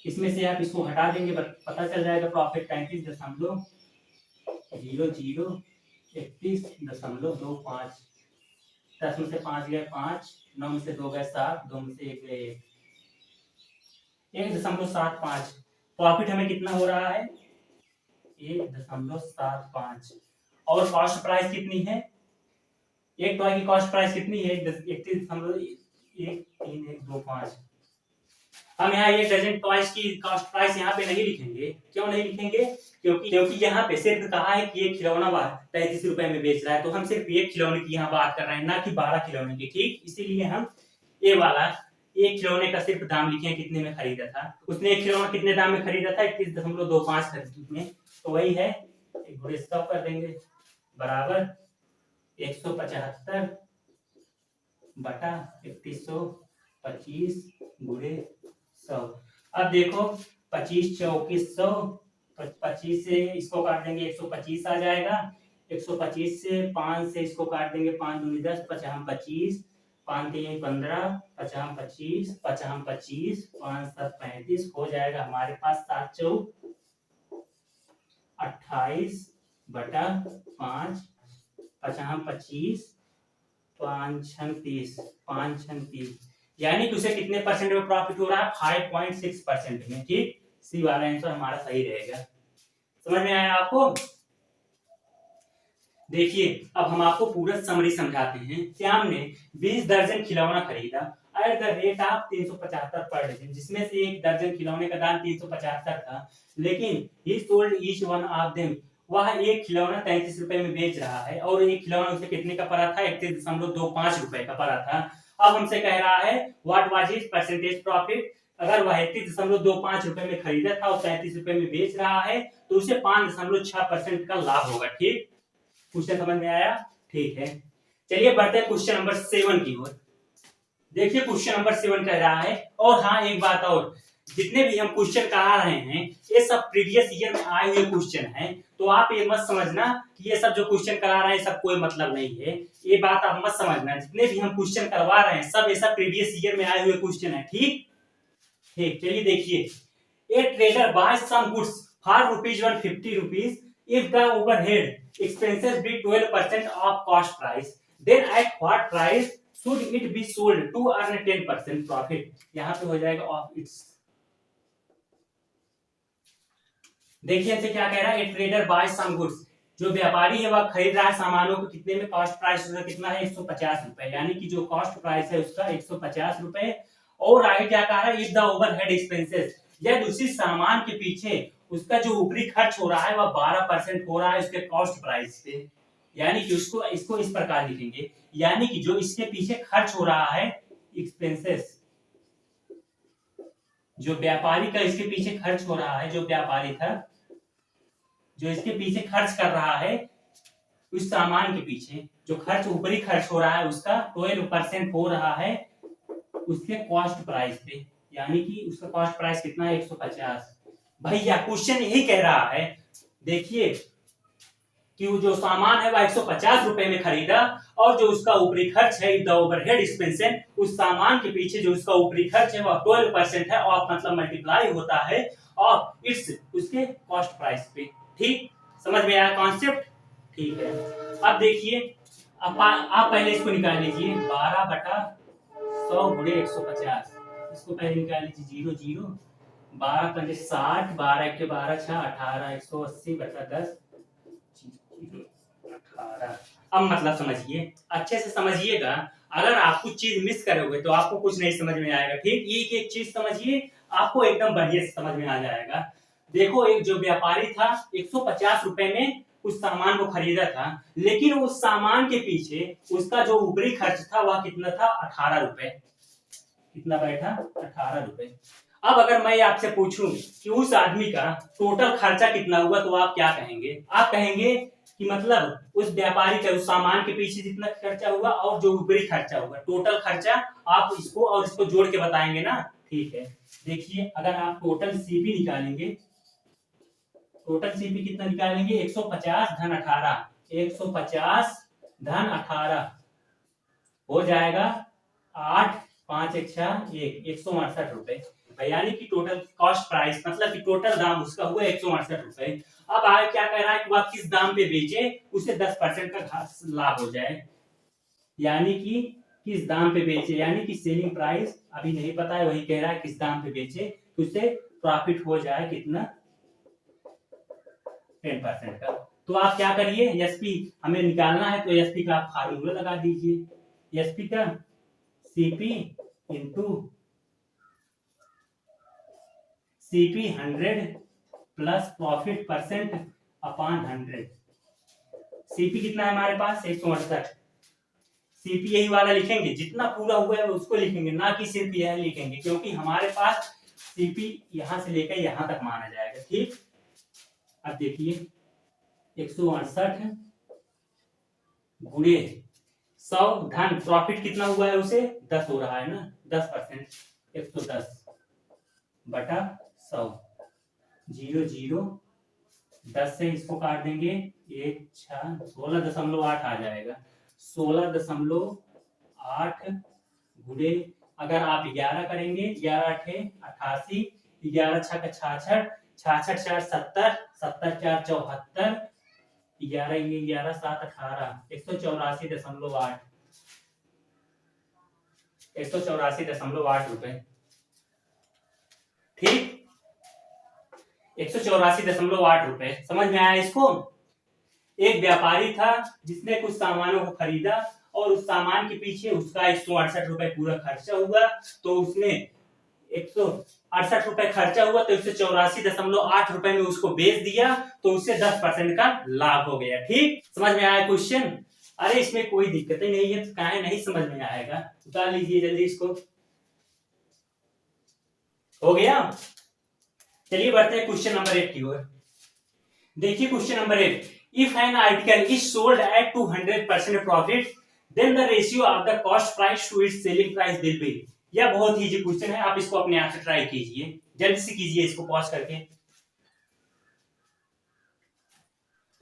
S1: इसमें से आप इसको हटा देंगे, पता चल जाएगा प्रॉफिट 35.0031.25। 10 में से 5 गए 5, 9 में से 2 गए 7, 2 में से 1 गए 1.75। प्रॉफिट हमें कितना हो रहा है, 1.75। और कॉस्ट प्राइस कितनी है, एक टॉय की कॉस्ट प्राइस कितनी है, 31.1325। हम यहाँ एक डजन टॉयज की कॉस्ट प्राइस यहाँ पे नहीं लिखेंगे। क्यों नहीं लिखेंगे, क्योंकि यहाँ पे सिर्फ कहा है कि एक खिलौना 35 रुपए में बेच रहा है, तो हम सिर्फ एक खिलौने की यहाँ बात कर रहे हैं, ना कि 12 खिलौने की। ठीक, इसीलिए हम ये वाला एक खिलौने का सिर्फ दाम लिखे हैं, कितने में खरीदा था उसने, एक खिलौना कितने दाम में खरीदा था, 31.25 खरीदने, तो वही है, एक गुणे 100 कर देंगे, बराबर 175 बटा 3125 गुणे 100। अब देखो 25 चौकीस 100, 25 से इसको काट देंगे 125 आ जाएगा, 125 से 5 से इसको काट देंगे, 5 दूनी 10 55 25, 5 3 15 55 25 55 25 5 7 35 हो जाएगा हमारे पास 7 चौक 28 बटा 5 55 25 5 30 5 30, यानी कि उसे कितने परसेंट में प्रॉफिट हो रहा है, 5.6% में। ठीक, सी वाला आंसर हमारा सही रहेगा। समझ में आया आपको। देखिए अब हम आपको पूरा समरी समझाते हैं। श्याम ने 20 दर्जन खिलौना खरीदा एट द रेट ऑफ 375 पर डजन, जिसमें से एक दर्जन खिलौने का दाम 375 था, लेकिन ही sold each one of them, वह एक खिलौना 33 रुपए में बेच रहा है, और एक खिलौना उसे कितने का पड़ा था, 31.25 रुपए का पड़ा था। अब हमसे कह रहा है what was his percentage profit, अगर वह 31.25 रुपए में खरीदा था और 33 रुपए में बेच रहा है, तो उसे 5.6% का लाभ होगा। ठीक, क्वेश्चन समझ में आया। ठीक है, चलिए बढ़ते हैं क्वेश्चन नंबर 7 की ओर। देखिए क्वेश्चन नंबर 7 कह रहा है, और हाँ एक बात और, जितने भी हम क्वेश्चन करा रहे हैं ये सब प्रीवियस ईयर में आए हुए क्वेश्चन हैं, तो आप ये मत समझना कि ये सब जो क्वेश्चन करा रहे हैं सब कोई मतलब नहीं है, ये बात आप मत समझना। जितने भी हम क्वेश्चन करवा रहे हैं सब ऐसा प्रीवियस ईयर में आए हुए क्वेश्चन है। ठीक ठीक, चलिए देखिए, a trader buys some goods for ₹150 if the overhead expenses be 12% of cost price, then at what price should it be sold to earn 10% profit। यहाँ पे हो जाएगा ऑफ इट्स। देखिए इनसे क्या कह रहा है, ए ट्रेडर बायस सम गुड्स, जो व्यापारी है वह खरीद रहा है सामानों को, कितने में, कॉस्ट प्राइस उसका कितना है, 150 रुपए, यानी कि जो कॉस्ट प्राइस है उसका 150 रुपए। और आगे क्या कह रहा है, इफ द ओवरहेड एक्सपेंसेस, यदि उसी सामान के पीछे उसका जो ऊपरी खर्च हो रहा है वह 12% हो रहा है उसके कॉस्ट प्राइस पे, यानी कि उसको इसको इस प्रकार लिखेंगे, यानी कि जो इसके पीछे खर्च हो रहा है एक्सपेंसेस, जो व्यापारी का इसके पीछे खर्च हो रहा है, जो व्यापारी था जो इसके पीछे खर्च कर रहा है उस सामान के पीछे जो खर्च ऊपरी खर्च हो रहा है उसका 12% हो रहा है उसके कॉस्ट प्राइस पे, यानी कि उसका कॉस्ट प्राइस कितना है 150। भैया क्वेश्चन यही कह रहा है, देखिए कि वो जो सामान है वह 150 रुपए में खरीदा और जो उसका ऊपरी खर्च है द ओवरहेड एक्सपेंशन, उस सामान के पीछे जो उसका ऊपरी खर्च है वह 12% है और मतलब मल्टीप्लाई होता है और इट्स उसके कॉस्ट प्राइस पे। ठीक, समझ में आया कॉन्सेप्ट? ठीक है, अब देखिए आप पहले इसको निकाल लीजिए 12/100 गुणे 150, इसको पहले निकाल लीजिए 0 0, 12 पंजे 60, 12 के 12 6 18, 180/10 18। अब मतलब समझिए, अच्छे से समझिएगा, अगर आप कुछ चीज मिस करोगे तो आपको कुछ नहीं समझ में आएगा। ठीक, ये एक चीज समझिए, आपको एकदम बढ़िया से समझ में आ जाएगा। देखो एक जो व्यापारी था 150 रुपए में उस सामान को खरीदा था, लेकिन उस सामान के पीछे उसका जो ऊपरी खर्च था वह कितना था 18 रुपए। कितना बैठा 18 रुपए। अब अगर मैं आपसे पूछूं कि उस आदमी का टोटल खर्चा कितना हुआ तो आप क्या कहेंगे? आप कहेंगे कि मतलब उस व्यापारी का उस सामान के पीछे जितना खर्चा हुआ और जो ऊपरी खर्चा हुआ, टोटल खर्चा आप इसको और इसको जोड़ के बताएंगे ना। ठीक है, देखिए अगर आप टोटल सीपी निकालेंगे, टोटल सीपी कितना निकालेंगे 150 धन 18, 150 धन 18 हो जाएगा 8 5 1 6 1 168 रुपए। यानी कि टोटल कॉस्ट प्राइस मतलब कि टोटल दाम उसका हुआ 168 रुपए। अब आगे क्या कह रहा है कि वह किस दाम पे बेचे उसे 10% का लाभ हो जाए, यानी कि किस दाम पे बेचे, यानी कि सेलिंग प्राइस अभी नहीं पता है, वही कह रहा है किस दाम पे बेचे तो उसे प्रॉफिट हो जाए कितना 10% का। तो आप क्या करिए, एसपी हमें निकालना है तो एसपी का आप फार्मूला लगा दीजिए, एसपी का CP into CP 100 plus profit percent upon 100। CP कितना है हमारे पास 168, सीपी यही वाला लिखेंगे, जितना पूरा हुआ है उसको लिखेंगे, ना कि सिर्फ यह लिखेंगे, क्योंकि हमारे पास सीपी यहां से लेकर यहां तक माना जाएगा। ठीक, अब देखिए 168 गुणे 100 धन प्रॉफिट कितना हुआ है उसे 10 हो रहा है ना, 10%, 110 बटा 100, 0 0, 10 से इसको काट देंगे 1 6 16.8 आ जाएगा, 16.8 गुणे, अगर आप 11 करेंगे 11 88, 11 6 66, 66 4 70, 70 4 74, 11 11 7 18, 184.8, 184.8 रुपए। ठीक, 184.8 रुपए, समझ में आया इसको? एक व्यापारी था जिसने कुछ सामानों को खरीदा और उस सामान के पीछे उसका 168 रुपए पूरा खर्चा हुआ, तो उसने 168 रुपए खर्चा हुआ तो 184.8 रुपए में उसको बेच दिया, तो उससे 10% का लाभ हो गया। ठीक, समझ में आया क्वेश्चन? अरे इसमें कोई दिक्कत ही नहीं है, तो काहे नहीं समझ में आएगा, उतार लीजिए जल्दी इसको। हो गया, चलिए बढ़ते हैं क्वेश्चन नंबर 8 की ओर। देखिए question number 8, if an article is sold at 200% profit then the ratio of the cost price to its selling price will be. यह बहुत इजी क्वेश्चन है, आप इसको अपने आप से ट्राई कीजिए, जल्दी से कीजिए इसको पॉज करके।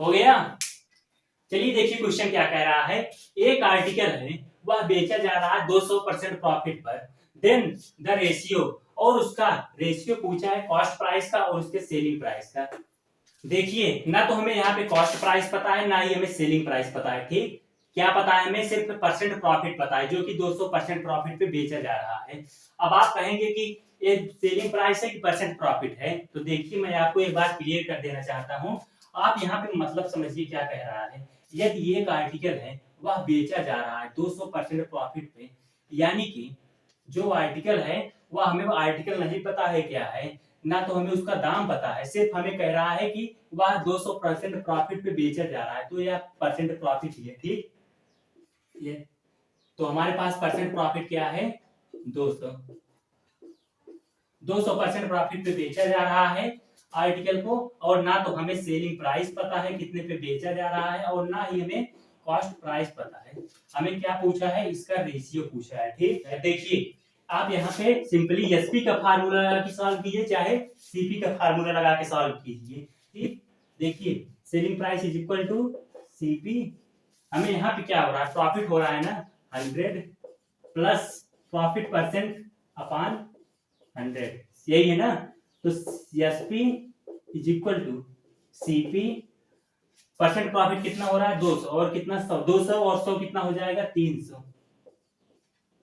S1: हो गया, चलिए देखिए क्वेश्चन क्या कह रहा है, एक आर्टिकल है वह बेचा जा रहा है 200% प्रॉफिट पर, देन द रेशियो, और उसका रेशियो पूछा है कॉस्ट प्राइस का और उसके सेलिंग प्राइस का। देखिए ना तो हमें यहाँ पे कॉस्ट प्राइस पता है, ना ही हमें सेलिंग प्राइस पता है। ठीक, क्या पता है हमें, सिर्फ परसेंट प्रॉफिट पता है, जो कि 200% प्रॉफिट पे बेचा जा रहा है। अब आप कहेंगे कि ये सेलिंग प्राइस है कि परसेंट प्रॉफिट है, तो देखिए मैं आपको एक बात क्लियर कर देना चाहता हूँ, आप यहाँ पे मतलब समझिए क्या कह रहा है। यदि एक आर्टिकल है वह बेचा जा रहा है 200% प्रॉफिट पे, यानी कि जो आर्टिकल है वह हमें आर्टिकल नहीं पता है क्या है, ना तो हमें उसका दाम पता है, सिर्फ हमें कह रहा है कि वह 200% प्रॉफिट पे बेचा जा रहा है, तो यह परसेंट प्रॉफिट ही है। ठीक, ये तो हमारे पास परसेंट प्रॉफिट क्या है 200, 200% प्रॉफिट पे बेचा जा रहा है आर्टिकल को, और ना तो हमें सेलिंग प्राइस पता है कितने पे बेचा जा रहा है, और ना ही हमें कॉस्ट प्राइस पता है। हमें क्या पूछा है, इसका रेशियो पूछा है। ठीक है, देखिए आप यहाँ पे सिंपली एसपी का फार्मूला लगा के सॉल्व कीजिए, चाहे सीपी का फार्मूला लगा के सॉल्व कीजिए। ठीक, देखिए selling price is equal to CP. हमें यहाँ पे क्या हो रहा है, प्रॉफिट हो रहा है ना 100 प्लस प्रॉफिट परसेंट अपान 100, यही है ना। तो SP is equal to CP, percent profit कितना हो रहा है 200 और कितना 100, 200 और 100 कितना हो जाएगा 300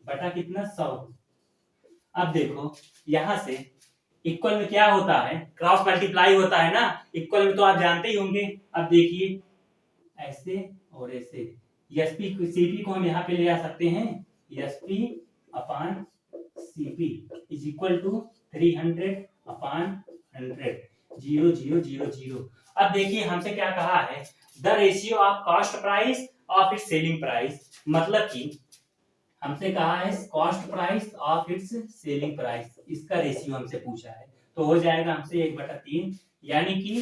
S1: बटा कितना 100। अब देखो यहां से इक्वल में क्या होता है, क्रॉस मल्टीप्लाई होता है ना, इक्वल में तो आप जानते ही होंगे। अब देखिए ऐसे और ऐसे, एसपी सीपी को हम यहाँ पे ले आ सकते हैं, SP upon CP is equal to 300 upon 100, 0 0 0 0। अब देखिए हमसे क्या कहा है, the ratio of cost price of its selling price, मतलब कि हमसे कहा है cost price of its selling price, इसका रेशियो हमसे पूछा है। तो हो जाएगा हमसे 1/3, यानी कि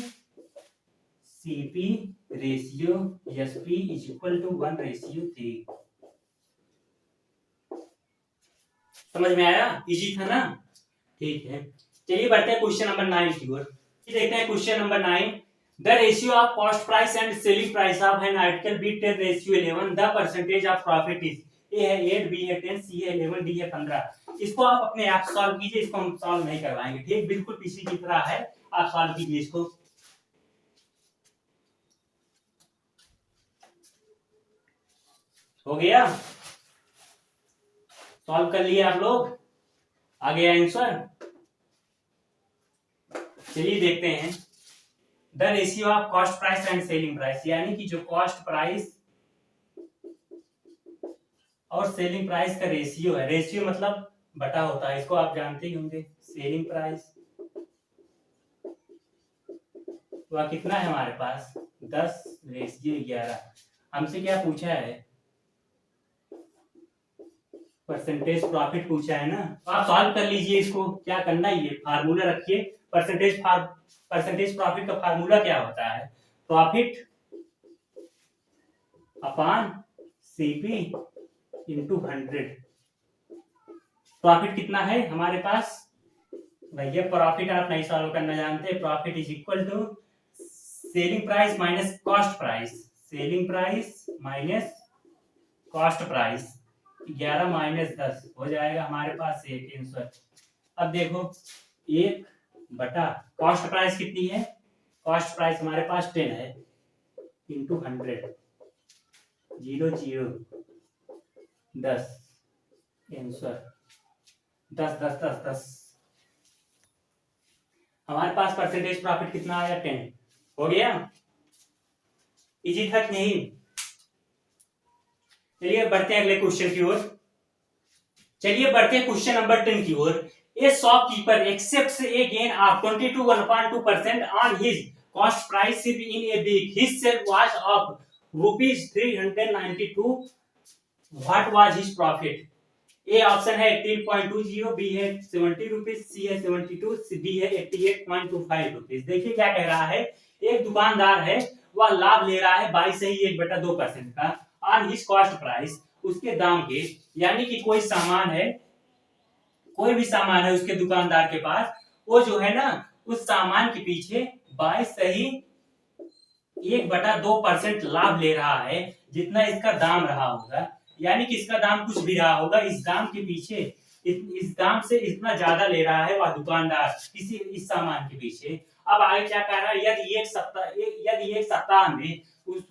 S1: CP ratio SP is equal to 1:3। समझ में आया, इजी था ना। ठीक है, चलिए बढ़ते हैं क्वेश्चन नंबर 9 की ओर। देखते हैं question number 9, the ratio of cost price and selling price of an article B 10:11, the percentage of profit is, A है 8, बी है 10, सी है 11, डी है 15। इसको आप अपने आप सॉल्व कीजिए, इसको हम सॉल्व नहीं करवाएंगे। ठीक, बिल्कुल पीछे की तरह है, आप सॉल्व कीजिए इसको। हो गया, सॉल्व कर लिए आप लोग, आ गया आंसर। चलिए देखते हैं, the ratio of cost price and selling price, यानी कि जो कॉस्ट प्राइस और सेलिंग प्राइस का रेशियो है, रेशियो मतलब बटा होता है, इसको आप जानते ही होंगे। सेलिंग प्राइस वह कितना है हमारे पास 10:11। हमसे क्या पूछा है, परसेंटेज प्रॉफिट पूछा है ना। तो आप सॉल्व कर लीजिए इसको, क्या करना है, ये फार्मूला रखिए। परसेंटेज प्रॉफिट का फार्मूला क्या होता है, प्रॉफिट अपान सीपी इंटू 100। प्रॉफिट कितना है हमारे पास भैया, प्रॉफिट आप नहीं सॉल्व करना जानते, profit is equal to selling price minus cost price, selling price minus cost price, 11 minus 10 हो जाएगा हमारे पास 1 अब देखो 1 बटा कॉस्ट प्राइस कितनी है, कॉस्ट प्राइस हमारे पास 10 है, इंटू 100, 0 0 10, आंसर 10 10 10 10। हमारे पास परसेंटेज प्रॉफिट कितना आया 10। हो गया, इजी था नहीं। चलिए बढ़ते हैं अगले क्वेश्चन की ओर। चलिए बढ़ते हैं क्वेश्चन नंबर 10 की ओर। A shopkeeper accepts a gain of 22.2% on his cost price in a week, his sale was of ₹392, what was his profit. A option है 18.20, बी है 70 रुपीज, सी है 72, डी है 88.25 रुपीज। देखिए क्या कह रहा है, एक दुकानदार है वह लाभ ले रहा है 22.1% का ऑन हिज कॉस्ट प्राइस, उसके दाम के, यानी कि कोई सामान है, कोई भी सामान है उसके दुकानदार के पास, वो जो है ना उस सामान के पीछे 22.2% लाभ ले रहा है, जितना इसका दाम रहा होगा, यानी कि इसका दाम कुछ भी रहा होगा, इस दाम के पीछे इस दाम से इतना ज्यादा ले रहा है वह दुकानदार किसी इस सामान के पीछे। अब आगे क्या कह रहा है, यदि एक सप्ताह में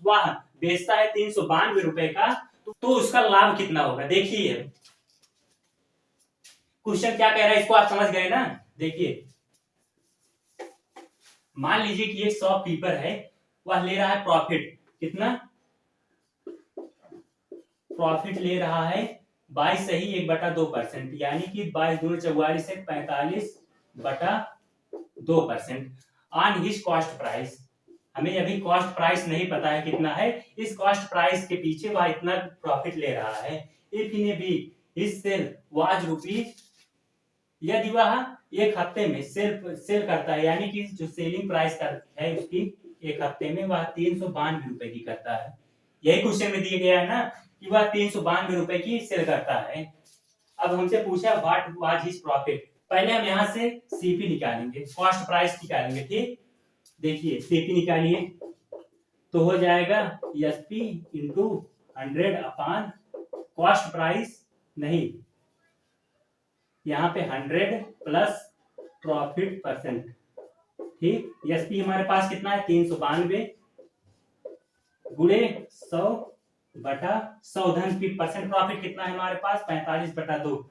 S1: वह बेचता है 392 रुपए का, तो उसका लाभ कितना होगा। देखिए क्वेश्चन क्या कह रहा है, इसको आप समझ गए ना। देखिए मान लीजिए कि एक शॉपकीपर है, वह ले रहा है प्रॉफिट, कितना प्रॉफिट ले रहा है 22.1/2%, यानी कि 22 दूनी 44 से 45/2% ऑन हिज कॉस्ट प्राइस। हमें अभी कॉस्ट प्राइस नहीं पता है कितना है, इस कॉस्ट प्राइस के पीछे वह इतना प्रॉफिट ले रहा है। If in a week his sale was rupees, यदि वह एक हफ्ते में सेल करता है, यानी कि जो सेलिंग प्राइस है उसकी एक हफ्ते में वह 392 रुपए की करता है। यही क्वेश्चन में दिया गया है ना कि वह 392 रुपए की सेल करता है। अब हमसे पूछा व्हाट वाज हिज प्रॉफिट। पहले हम यहाँ से सीपी निकालेंगे, कॉस्ट प्राइस निकालेंगे। ठीक, देखिए सीपी निकालिए तो हो जाएगा एसपी इंटू 100 अपान कॉस्ट प्राइस, नहीं यहाँ पे 100 प्लस प्रॉफिट परसेंट। ठीक, एसपी हमारे पास कितना है 392 गुणे 100 बटा 100 धन की परसेंट प्रॉफिट कितना है हमारे पास 45/2,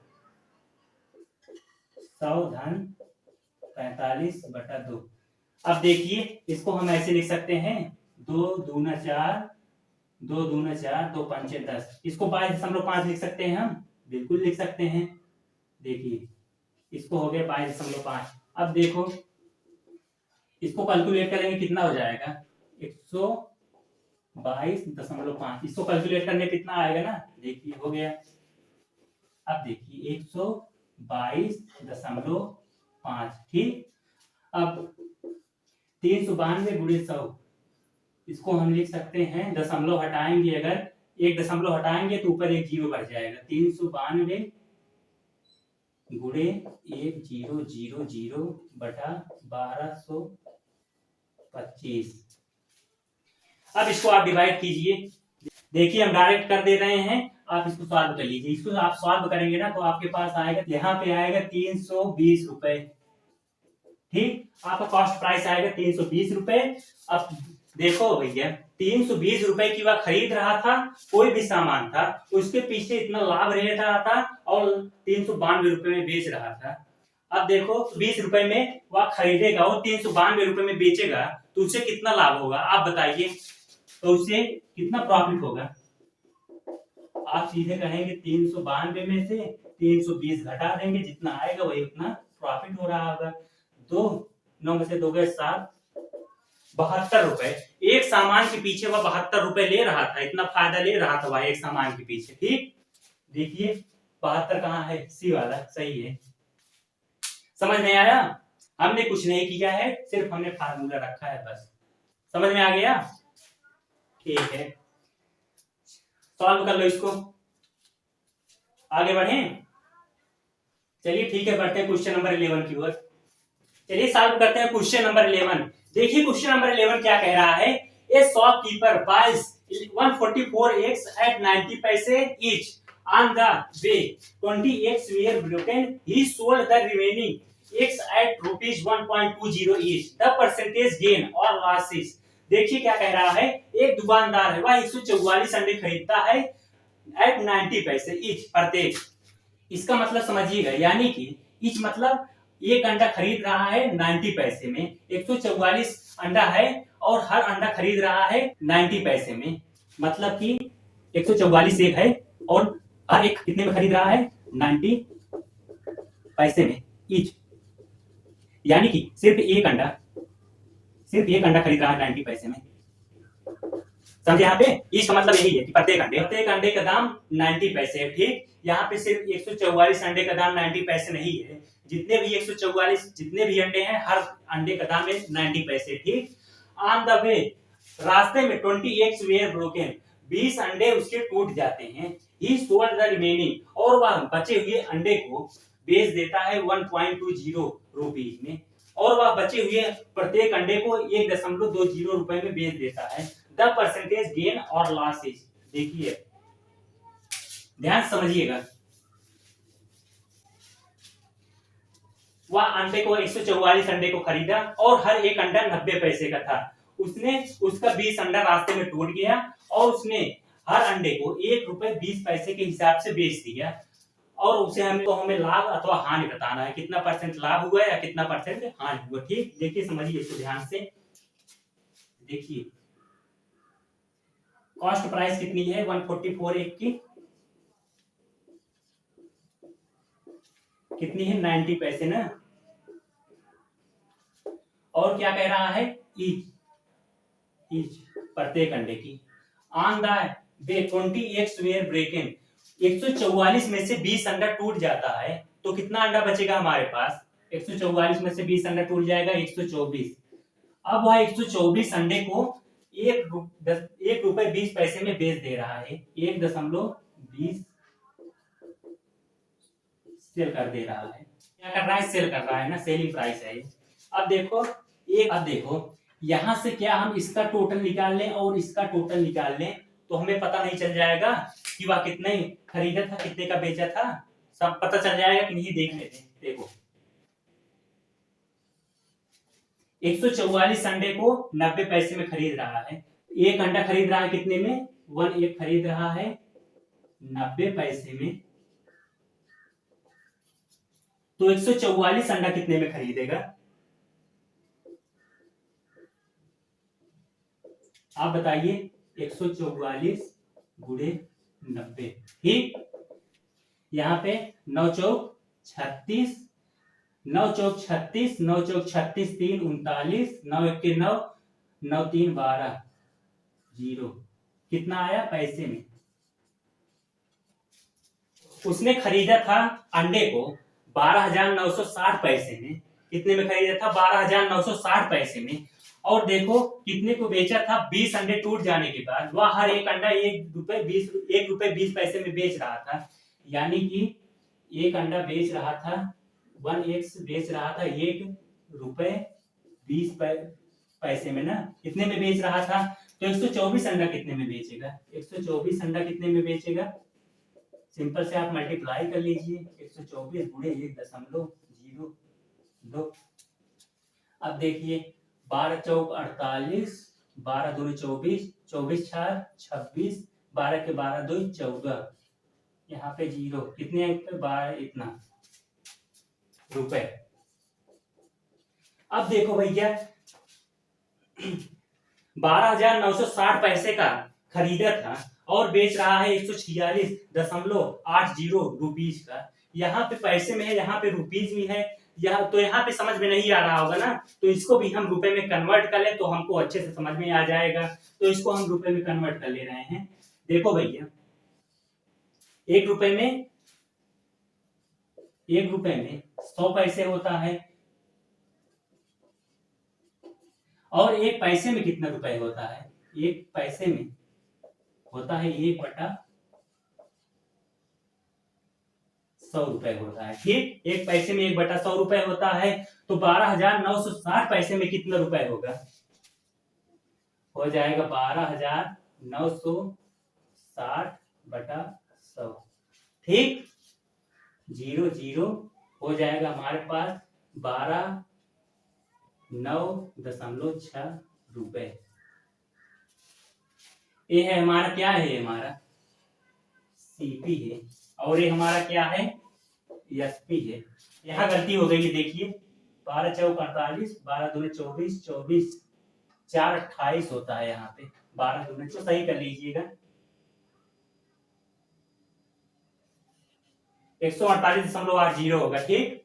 S1: 100 धन 45/2। अब देखिए इसको हम ऐसे लिख सकते हैं 2 दूना 4, 2 दूना 4, 2 पंचे 10। इसको 22.5 लिख सकते हैं हम, बिल्कुल लिख सकते हैं। देखिए इसको हो गया 22.5। अब देखो इसको कैलकुलेट करेंगे कितना हो जाएगा 122.5। इसको कैलकुलेट करने कितना आएगा ना, देखिए हो गया। अब देखिए 122.5। ठीक, अब 392 गुणे 100, इसको हम लिख सकते हैं दशमलव हटाएंगे, अगर एक दशमलव हटाएंगे तो ऊपर एक जीरो बढ़ जाएगा। 392 गुणे 1000 बटा 1225। अब इसको आप डिवाइड कीजिए। देखिए हम डायरेक्ट कर दे रहे हैं, आप इसको सॉल्व कर लीजिए। इसको आप सॉल्व करेंगे ना तो आपके पास आएगा, यहाँ पे आएगा 320 रुपए। ठीक, आपका कॉस्ट प्राइस आएगा 320 रुपए। अब देखो भैया 320 रुपए की वह खरीद रहा था, कोई भी सामान था, उसके पीछे इतना लाभ रह रहा था और 392 रुपए में बेच रहा था। अब देखो 20 रुपए में वह खरीदेगा और 392 रुपए में बेचेगा तो उसे कितना लाभ होगा आप बताइए, तो उसे कितना प्रॉफिट होगा। आप सीधे कहेंगे 392 में से 320 घटा देंगे, जितना आएगा वही उतना प्रॉफिट हो रहा होगा। 2 9 में से 2 गए 7, 72 रुपए। एक सामान के पीछे वह 72 रुपए ले रहा था, इतना फायदा ले रहा था वह एक सामान के पीछे। ठीक, देखिए 72 कहाँ है, सी वाला सही है। समझ में आया, हमने कुछ नहीं किया है, सिर्फ हमने फार्मूला रखा है बस। समझ में आ गया, ठीक है सॉल्व कर लो इसको, आगे बढ़े। चलिए ठीक है, बढ़ते हैं क्वेश्चन नंबर 11 की ओर। चलिए सॉल्व करते हैं क्वेश्चन नंबर 11। देखिए क्वेश्चन नंबर 11 क्या कह रहा है, a shopkeeper buys 144 eggs at 90 पैसे each on the way 20 eggs were broken, he sold the remaining eggs at rupees 1.20 each, the percentage gain or losses। देखिए क्या कह रहा है, एक दुकानदार है वह 144 अंडे खरीदता है एट 90 पैसे ईच, प्रत्येक। इसका मतलब समझिएगा, यानी कि ईच मतलब एक अंडा खरीद रहा है 90 पैसे में, 144 अंडा है और हर अंडा खरीद रहा है 90 पैसे में, मतलब कि 144 एक है और हर एक कितने में खरीद रहा है 90 पैसे में ईच, यानी कि सिर्फ एक अंडा खरीद रहा है 90 पैसे में। समझे, यहाँ पे ईच का मतलब यही है कि प्रत्येक अंडे का दाम 90 पैसे है। ठीक, यहाँ पे सिर्फ 144 अंडे का दाम 90 पैसे नहीं है, जितने भी 144 जितने भी अंडे हैं हर अंडे का दाम है 90 पैसे। ठीक, ऑन द वे रास्ते में 20 eggs were broken, 20 अंडे उसके टूट जाते हैं। ही सोल्ड द रिमेनिंग, और वह बचे हुए अंडे को बेच देता है 1.20 रुपीज में, और वह बचे हुए प्रत्येक अंडे को 1.20 रुपए में बेच देता है। द परसेंटेज गेन और लॉसेज, देखिए ध्यान समझिएगा, वह अंडे को 144 अंडे को खरीदा और हर एक अंडा 90 पैसे का था। उसने उसका 20 अंडा रास्ते में टूट गया और उसने हर अंडे को 1 रुपए 20 पैसे के हिसाब से बेच दिया, और उसे हमें लाभ अथवा हानि बताना है, कितना परसेंट लाभ हुआ या कितना परसेंट हानि हुआ। ठीक, देखिए समझिए इसको ध्यान से। देखिए कॉस्ट प्राइस कितनी है 144 एक की, कितनी है 90 पैसे ना, और क्या कह रहा है ईच प्रत्येक अंडे की। On the way 20 eggs were broken, 144 में से 20 अंडा टूट जाता है तो कितना अंडा बचेगा हमारे पास, 144 में से 20 अंडा टूट जाएगा 124। अब वह 124 अंडे को 1 रुपए 20 पैसे में बेच दे रहा है, 1.20 सेल कर दे रहा है। क्या कर रहा है? सेल कर रहा है ना, सेलिंग प्राइस है ये। अब देखो यहां से क्या हम इसका टोटल निकाल लें और इसका टोटल निकाल लें तो हमें पता नहीं चल जाएगा कि वह कितने खरीदा था, कितने का बेचा था, सब पता चल जाएगा कि नहीं, देख लेते हैं। देखो 144 अंडे को 90 पैसे में खरीद रहा है। एक अंडा खरीद रहा है कितने में? 1 खरीद रहा है 90 पैसे में। तो 144 अंडा कितने में खरीदेगा? आप बताइए। 144 गुणे 90, ठीक। यहाँ पे 9 चौक 36, 9 चौक 36, 9 चौक 36, 3 39, 9 1 के 9, 9 3 12, 0। कितना आया पैसे में? उसने खरीदा था अंडे को 12,960 पैसे में। कितने में खरीदा था? 12,960 पैसे में। और देखो कितने को बेचा था? 20 अंडे टूट जाने के बाद वह हर एक अंडा 1 रुपए 20 पैसे में बेच रहा था। यानी कि एक अंडा बेच रहा था 1x बेच रहा था 1 रुपए 20 पैसे में ना, कितने में बेच रहा था? तो 124 अंडा कितने में बेचेगा? 124 अंडा कितने में बेचेगा? सिंपल से आप मल्टीप्लाई कर लीजिए। 124 गुणे 1.02। अब देखिए 12 चौक 48, 12 दूनी 24, 24 4 26, 12 के 12 2 14, यहाँ पे 0। कितने अंक पे? 12 इतना रुपए। अब देखो भैया 12,960 पैसे का खरीदा था और बेच रहा है 146.80 रुपीज का। यहाँ पे पैसे में है, यहाँ पे रुपीज में है, यहाँ पे समझ में नहीं आ रहा होगा ना, तो इसको भी हम रुपए में कन्वर्ट कर ले तो हमको अच्छे से समझ में आ जाएगा। तो इसको हम रुपए में कन्वर्ट कर ले रहे हैं। देखो भैया 1 रुपए में 100 पैसे होता है और 1 पैसे में कितना रुपए होता है? 1 पैसे में होता है 1/100 रुपए होता है, ठीक। 1 पैसे में 1/100 रुपए होता है। तो 12,960 पैसे में कितना रुपए होगा? हो जाएगा 12,960/100, ठीक। 0 0 हो जाएगा हमारे पास 12,9.6 रुपए। ये है हमारा, क्या है हमारा? सीपी है। और ये हमारा क्या है? एसपी है। यहाँ गलती हो गई है, देखिए 12 चौक 48, 12 दूनी 24, 24 4 28 होता है। यहाँ पे 12 दूनी, तो सही कर लीजिएगा। 148.80 होगा, ठीक।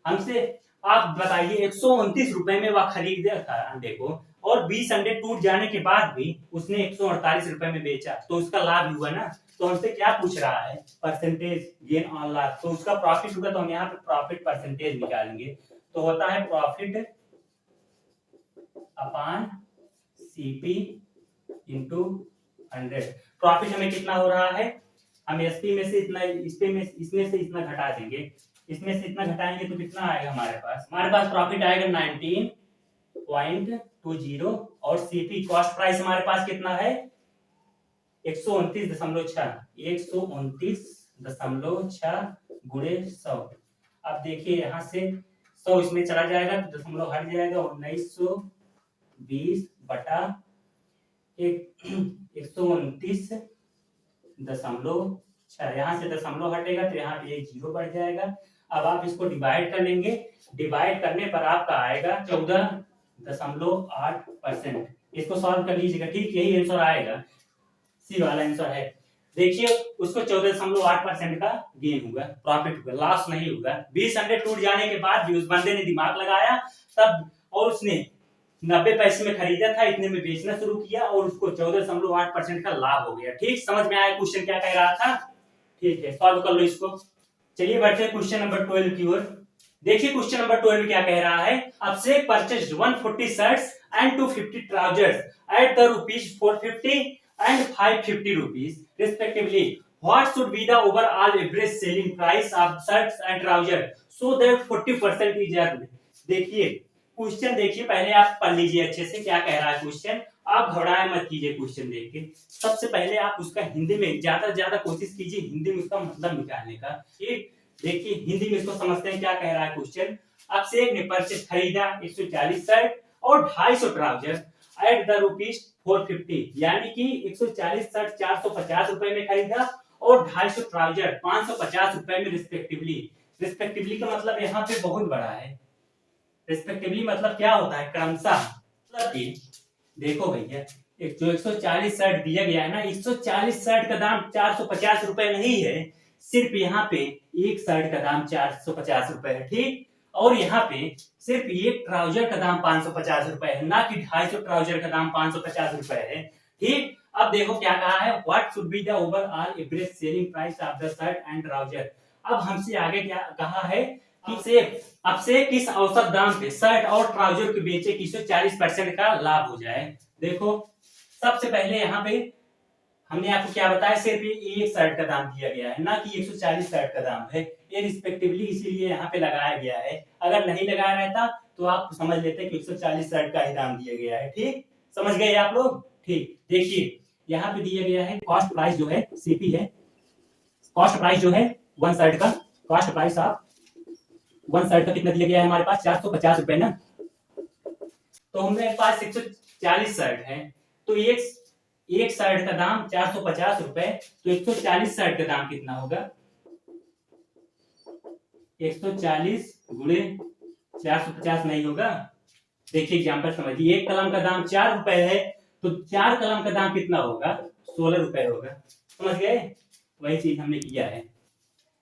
S1: हमसे आप बताइए 129 रुपए में वह खरीदा था अंडे को और 20 अंडे टूट जाने के बाद भी उसने 148 रुपए में बेचा, तो उसका लाभ हुआ ना। तो हमसे क्या पूछ रहा है? Percentage gain on loss. तो उसका प्रॉफिट होगा, तो हम यहाँ पे प्रॉफिट परसेंटेज निकालेंगे। तो होता है profit upon CP into 100। Profit हमें कितना हो रहा है? हम एसपी में से इतना, इसमें से इतना घटा देंगे, इसमें से इतना घटाएंगे तो कितना आएगा हमारे पास? हमारे पास प्रॉफिट आएगा 19.20 और सीपी कॉस्ट प्राइस हमारे पास कितना है? 129.6। 129.6 गुणे 100। अब देखिए यहाँ से 100 इसमें चला जाएगा तो दशमलव हट जाएगा। 1920/129.6, यहाँ से दशमलव हटेगा तो यहाँ पे 0 बढ़ जाएगा। अब आप इसको डिवाइड कर लेंगे, डिवाइड करने पर आपका आएगा 14.8%। इसको सॉल्व कर लीजिएगा, ठीक। यही आंसर आएगा, सी वाला आंसर है। देखिए उसको 14.8% का गेन हुआ, प्रॉफिट हुआ, लॉस नहीं हुआ। 20 अंडे टूट जाने के बाद भी उस बंदे ने दिमाग लगाया तब, और उसने 90 पैसे में खरीदा था, इतने में बेचना शुरू किया और उसको 14.8% का लाभ हो गया, ठीक। समझ में आया क्वेश्चन क्या कह रहा था? ठीक है, सॉल्व कर लो इसको। चलिए बढ़ते हैं क्वेश्चन नंबर 12 की ओर। देखिए क्वेश्चन नंबर 12 क्या कह रहा है? Abhishek purchased 140 shirts and 250 trousers at the rupees 450 and 550 rupees respectively. What should be the overall average selling price of shirts and trouser so that 40% is earned. देखिए question, देखिए पहले आप पढ़ लीजिए अच्छे से क्या कह रहा है क्वेश्चन। आप घबराए मत कीजिए क्वेश्चन देख के। सबसे पहले आप उसका हिंदी में ज्यादा से ज्यादा कोशिश कीजिए हिंदी में उसका मतलब निकालने का। ठीक, देखिए हिंदी में इसको समझते हैं क्या कह रहा है क्वेश्चन। आपसे एक ने परचेज खरीदा 140 शर्ट और 250 ट्राउजर एट द रुपीज 450, यानी कि 140 शर्ट 450 रुपए में खरीदा और 250 ट्राउजर 550 रुपए में रिस्पेक्टिवली। रिस्पेक्टिवली का मतलब यहाँ पे बहुत बड़ा है। रिस्पेक्टिवली मतलब क्या होता है, क्रमशः। मतलब कि देखो भैया, एक जो 140 शर्ट दिया गया है ना, 140 शर्ट का दाम 450 रुपए नहीं है, सिर्फ यहाँ पे एक शर्ट का दाम 450 रुपए है। ठीक, और यहाँ पे सिर्फ एक ट्राउजर का दाम 550 रुपए है, ना कि 250 ट्राउजर का दाम 550 रुपए है। ठीक, अब देखो क्या कहा है, what should be the overall average selling price of the shirt and trouser. अब हमसे आगे क्या कहा है कि अब से किस औसत दाम पे शर्ट और ट्राउजर के बेचे कि 40% का लाभ हो जाए। देखो सबसे पहले यहाँ पे हमने आपको क्या बताया, सिर्फ एक शर्ट का दाम दिया गया है, ना कि 140 शर्ट का दाम है। ये रिस्पेक्टिवली इसीलिए यहाँ पे लगाया गया है। अगर नहीं लगाया रहता तो आप समझ लेते कि 140 शर्ट का ही दाम दिया गया है। ठीक, समझ गए आप लोग। ठीक, देखिए यहाँ पे दिया गया है कॉस्ट प्राइस जो है सीपी है। कॉस्ट प्राइस जो है वन शर्ट का, cost price of one shirt का कितना दिया गया है हमारे पास, 450 रुपए ना। तो हमारे पास 140 शर्ट है, तो एक शर्ट का दाम 450 रुपए, तो 140 शर्ट का दाम कितना होगा, 140 गुणे 450 नहीं होगा। देखिए एग्जाम्पल समझिए, एक कलम का दाम 4 रुपए है, तो 4 कलम का दाम कितना होगा, 16 रुपए होगा। समझ गए, वही चीज हमने किया है।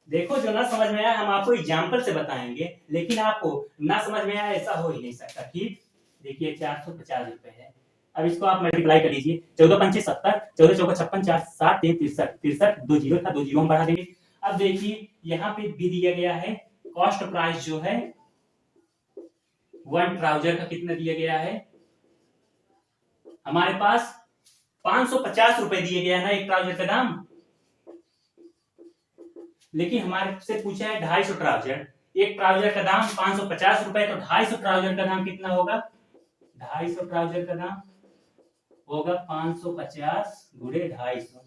S1: देखो जो ना समझ में आया हम आपको एग्जाम्पल से बताएंगे, लेकिन आपको ना समझ में आया ऐसा हो ही नहीं सकता। ठीक, देखिए 450 रुपए है, अब इसको आप मल्टीप्लाई कर लीजिए, 14 पंचे 70, 14 चौका 56, 4 7 3 63, 63 दो जीरो था, दो जीरो हम बढ़ा देंगे। अब देखिए यहाँ पे भी दिया गया है कॉस्ट प्राइस जो है वन ट्राउजर का कितना दिया गया है, हमारे पास 550 रुपए दिए गया है ना एक ट्राउजर का दाम। लेकिन हमारे से पूछा है 250 ट्राउजर, एक ट्राउजर का दाम 550 रुपए, तो 250 ट्राउजर का दाम कितना होगा, 250 ट्राउजर का दाम होगा 550 गुणे 250,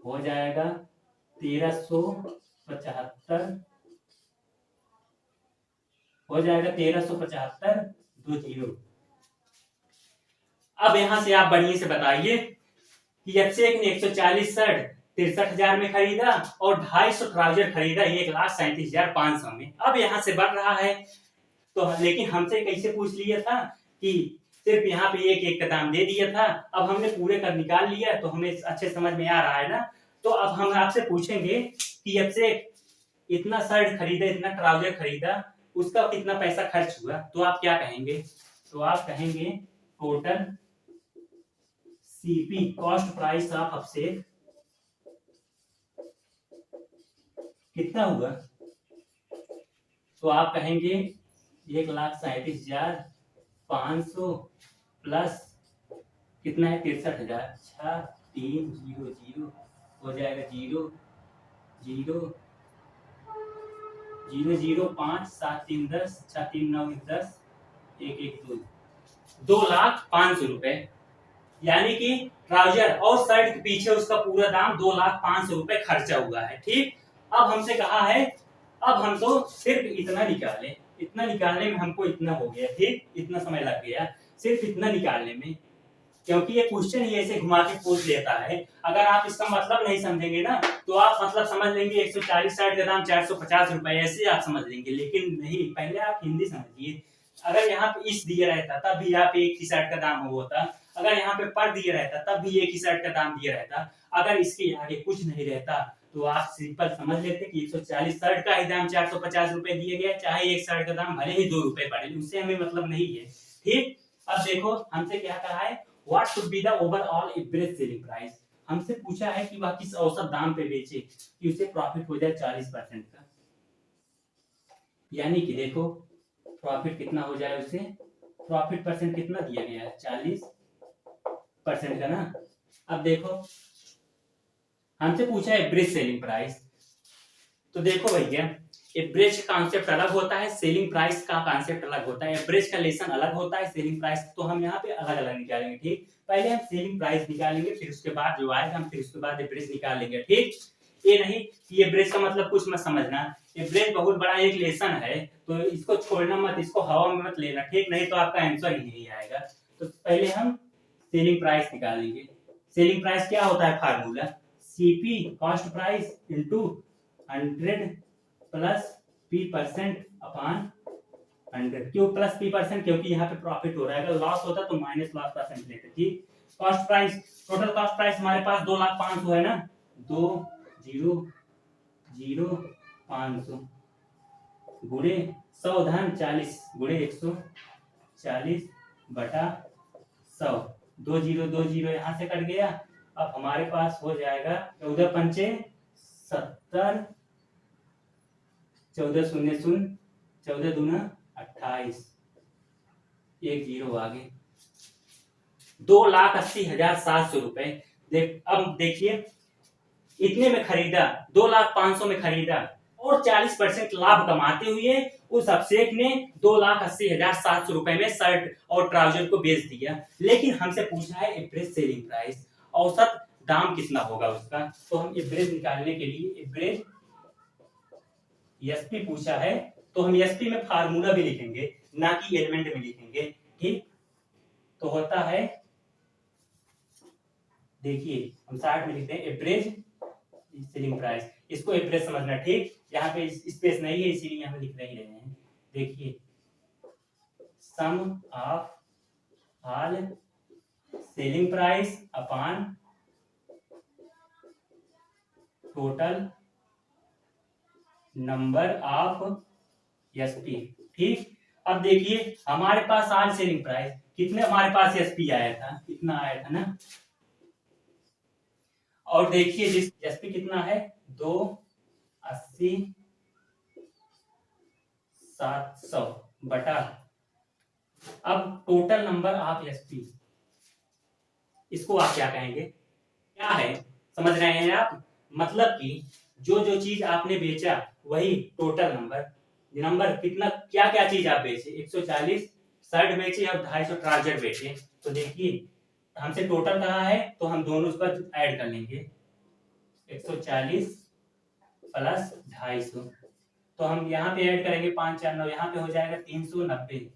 S1: हो जाएगा 1375, हो जाएगा 1375 दो जीरो। अब यहां से आप बढ़िया से बताइए कि एक ने 140 शर्ट 63,000 में खरीदा और 250 ट्राउजर खरीदा 1,37,500 में। अब यहाँ से बढ़ रहा है, तो लेकिन हमसे कैसे पूछ लिया था कि सिर्फ यहाँ पे एक एक का दाम दे दिया था। अब हमने पूरे का निकाल लिया, तो हमें अच्छे समझ में आ रहा है ना। तो अब हम आपसे पूछेंगे कि अब से इतना शर्ट खरीदा, इतना ट्राउजर खरीदा, उसका कितना पैसा खर्च हुआ, तो आप क्या कहेंगे, तो आप कहेंगे total CP cost price of upset कितना हुआ, तो आप कहेंगे 1,37,500 प्लस कितना है 63,000, 6300 हो जाएगा 0 0 0 0 5 7 3 10 6 3 9 10 1 1 2 2,05,000 रुपए, यानी कि ट्राउजर और शर्ट के पीछे उसका पूरा दाम 2,05,000 रुपए खर्चा हुआ है। ठीक, अब हमसे कहा है अब हम तो सिर्फ इतना निकालें, इतना निकालने में हमको इतना हो गया। ठीक, इतना समय लग गया सिर्फ इतना निकालने में, क्योंकि ये क्वेश्चन ही ऐसे घुमा के पूछ लेता है। अगर आप इसका मतलब नहीं समझेंगे ना, तो आप मतलब समझ लेंगे 140 शर्ट का दाम 450 रुपए, ऐसे आप समझ लेंगे, लेकिन नहीं, पहले आप हिंदी समझिए। अगर यहाँ पे इस दिया रहता तब भी यहाँ पे एक ही शर्ट का दाम होता, अगर यहाँ पे पर दिया रहता तब भी एक ही शर्ट का दाम दिया रहता, अगर इसके आगे कुछ नहीं रहता तो आप सिंपल समझ लेते कि 140 शर्ट का ही दाम 450 रुपए दिया गया, चाहे एक शर्ट का दाम भले ही 2 रुपए बढ़े, उससे हमें मतलब नहीं है। ठीक, अब देखो हमसे क्या कहा है, what should be the overall average selling price. हमसे पूछा है कि वह किस औसत दाम पे बेचे कि उसे प्रॉफिट हो जाए 40% का, यानी कि देखो प्रॉफिट कितना हो जाए उसे, प्रॉफिट परसेंट कितना दिया गया है 40% का ना। अब देखो हमसे पूछा है एवरेज सेलिंग प्राइस। तो देखो भैया, एवरेज का कॉन्सेप्ट अलग होता है, सेलिंग प्राइस का कॉन्सेप्ट अलग होता है। एवरेज का लेसन अलग होता है, सेलिंग प्राइस तो हम यहाँ पे अलग अलग निकालेंगे। ठीक, पहले हम सेलिंग प्राइस निकालेंगे, फिर उसके बाद जो आएगा हम फिर उसके बाद एवरेज निकाल लेंगे। ठीक, ये नहीं कि एवरेज का मतलब कुछ मत समझना, एवरेज बहुत बड़ा एक लेसन है, तो इसको छोड़ना मत, इसको हवा में मत लेना। ठीक, नहीं तो आपका आंसर ही नहीं आएगा। तो पहले हम सेलिंग प्राइस निकालेंगे। सेलिंग प्राइस क्या होता है, formula CP cost price into 100 plus P percent upon 100। क्यों प्लस पी परसेंट? क्योंकि यहाँ पे प्रॉफिट हो रहा है, अगर लॉस होता तो माइनस लॉस परसेंट लेते। ठीक, cost price, total cost price हमारे पास 2,05,000 है ना, 2,0,0,500 गुणे 100 धन 40 गुणे 140 बटा 100, 2,0,2,0 यहाँ से कट गया। अब हमारे पास हो जाएगा 14 पंचे 70, 14 शून्य शून्य, 14 दूना 28, एक जीरो आगे, 2,80,700 रुपए। अब देखिए, इतने में खरीदा, 2,05,000 में खरीदा और 40% लाभ कमाते हुए उस अभिषेक ने 2,80,700 रुपए में शर्ट और ट्राउजर को बेच दिया। लेकिन हमसे पूछा है एवरेज सेलिंग प्राइस, औसत दाम कितना होगा उसका। तो हम एवरेज निकालने के लिए एवरेज एसपी पूछा है, तो हम एसपी में फार्मूला भी लिखेंगे, ना कि एलिमेंट में लिखेंगे। ठीक, तो होता है, देखिए हम साइड में लिखते हैं एवरेज सेलिंग प्राइस, इसको एवरेज समझना। ठीक, यहाँ पे स्पेस नहीं है इसीलिए हम लिख नहीं रहे हैं। देखिए, sum of all selling price upon total number of SP. ठीक, अब देखिए हमारे पास ऑल सेलिंग प्राइस कितने, हमारे पास एसपी आया था, कितना आया था ना, और देखिए जिस एसपी कितना है 2,80,700 बटा, अब टोटल नंबर ऑफ एसपी, इसको आप क्या कहेंगे, क्या है, समझ रहे हैं आप? मतलब कि जो जो चीज आपने बेचा वही टोटल नंबर कितना, क्या क्या चीज आप बेचे, 140 शर्ट बेचे और 250 ट्राउजर बेचे। तो देखिए हमसे टोटल कहा है तो हम दोनों उसका ऐड कर लेंगे, 140 प्लस 250, तो हम यहाँ पे ऐड करेंगे 5 4 9, यहाँ पे हो जाएगा 390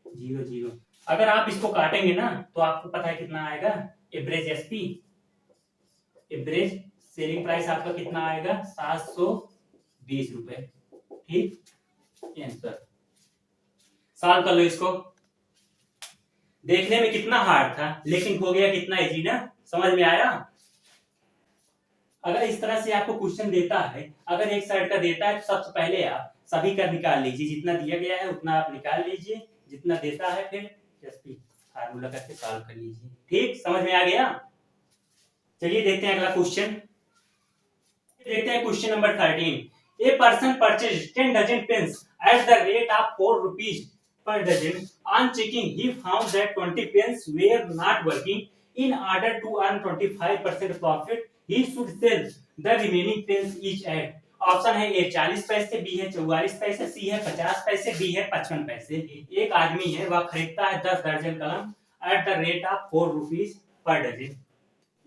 S1: 0 0। अगर आप इसको काटेंगे ना तो आपको पता है कितना आएगा, average SP, average selling price आपका कितना आएगा, 720 रुपए। ठीक, आंसर सॉल्व कर लो इसको। देखने में कितना हार्ड था लेकिन हो गया कितना इजी ना, समझ में आया? अगर इस तरह से आपको क्वेश्चन देता है, अगर एक साइड का देता है तो सबसे पहले आप सभी का निकाल लीजिए, जितना दिया गया है उतना आप निकाल लीजिए, जितना देता है फिर एसपी फार्मूला करके सॉल्व कर लीजिए। ठीक, समझ में आ गया? चलिए देखते हैं अगला क्वेश्चन। देखते हैं question number 13। A person purchase 10 dozen pens at the rate of 4 rupees per dozen. On checking, he found that 20 pens were not working. In order to earn 25% profit, he should sell the remaining pens each at. Option है ए 40 पैसे, B है 44 पैसे, सी है 50 पैसे, D है 55 पैसे। एक आदमी है वह खरीदता है 10 दर्जन कलम at the rate of 4 rupees per dozen,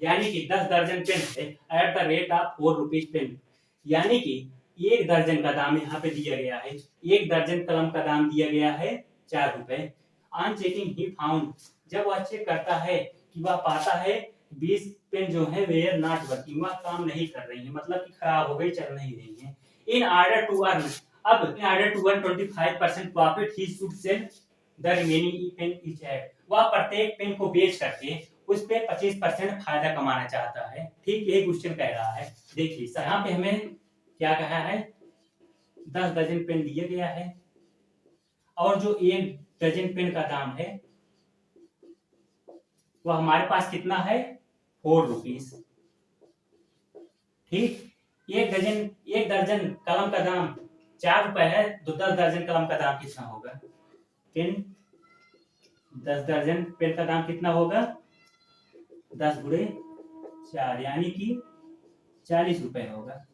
S1: यानी कि 10 दर्जन पेन है at the rate of 4 rupees pen, यानी कि एक दर्जन का दाम यहाँ पे दिया गया है, एक दर्जन कलम का दाम दिया गया है 4 रुपए। ऑन चेकिंग ही फाउंड, जब वह चेक करता है कि वह पाता है 20 पेन जो है वे आर नॉट वर्किंग, वह काम नहीं कर रही है, मतलब कि खराब हो गई, चल नहीं रही है। इन ऑर्डर टू अर्न, अब in order to earn 25% profit he should sell the remaining pen each at, वह प्रत्येक पेन को बेच करके उस पे 25% फायदा कमाना चाहता है। ठीक, यही क्वेश्चन कह रहा है। देखिए यहाँ पे हमें क्या कहा है, 10 दर्जन पेन दिया गया है और जो एक डजन पेन का दाम है वह हमारे पास कितना है, 4 रुपीज। ठीक, एक दर्जन कलम का दाम 4 रुपए है, तो 10 दर्जन कलम का दाम कितना होगा, पेन 10 दर्जन पेन का दाम कितना होगा, 10 गुणे 4 यानी कि 40 रुपए होगा।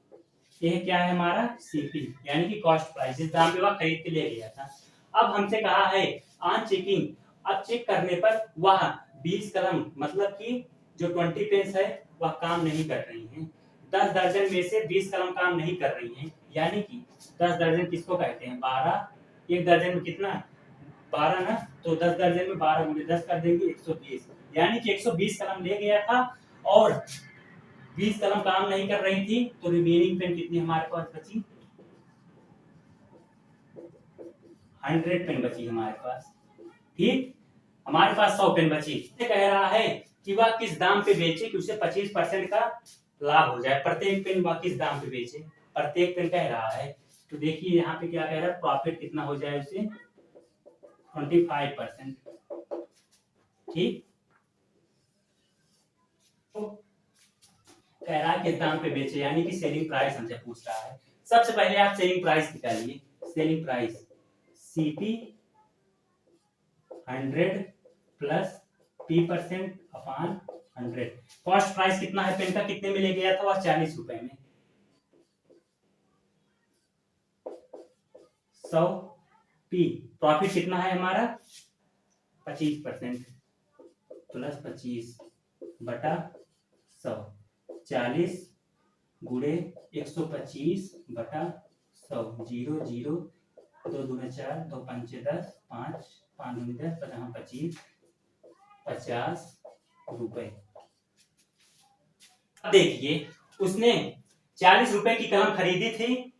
S1: यह क्या है हमारा सीपी यानी कि कॉस्ट प्राइस, जिस दाम पे वह खरीद के ले गया था। अब हमसे कहा है ऑन चेकिंग, अब चेक करने पर वह 20 कलम मतलब कि जो 20 पेन्स है वह काम नहीं कर रही हैं। 10 दर्जन में से 20 कलम काम नहीं कर रही हैं, यानी कि 10 दर्जन किसको कहते हैं 12, एक दर्जन में कितना 12 ना, तो 10 दर्जन में 12 गुणे 10 कर देंगे 120, यानी कि 120 कलम ले गया था और 20 कलम काम नहीं कर रही थी, तो रिमेनिंग पेन कितनी हमारे पास बची 100 पेन बची हमारे पास। ठीक, हमारे पास 100 पेन बची। ये कह रहा है कि वह किस दाम पे बेचे कि उसे 25% का लाभ हो जाए। प्रत्येक पेन वह किस दाम पे बेचे, प्रत्येक पेन कह रहा है। तो देखिए यहाँ पे क्या कह रहा है, प्रॉफिट कितना हो जाए उसे 25%। ठीक, तो कह रहा है किस दाम पे बेचे, यानी कि सेलिंग प्राइस हमसे पूछ रहा है। सबसे पहले आप सेलिंग प्राइस निकालिए। Selling price CP 100 plus P% upon 100। Cost price कितना है पेन का, कितने में ले गया था वह 40 रुपए में। 100 P, प्रॉफिट कितना है हमारा 25% प्लस 25 बटा 100, 40 गुणे 125 बटा 100, 0 0 2 दूने 4 2 पंचे 10 5 5 दूने 10 25 50 रुपए। अब देखिए उसने 40 रुपए की कलम खरीदी थी,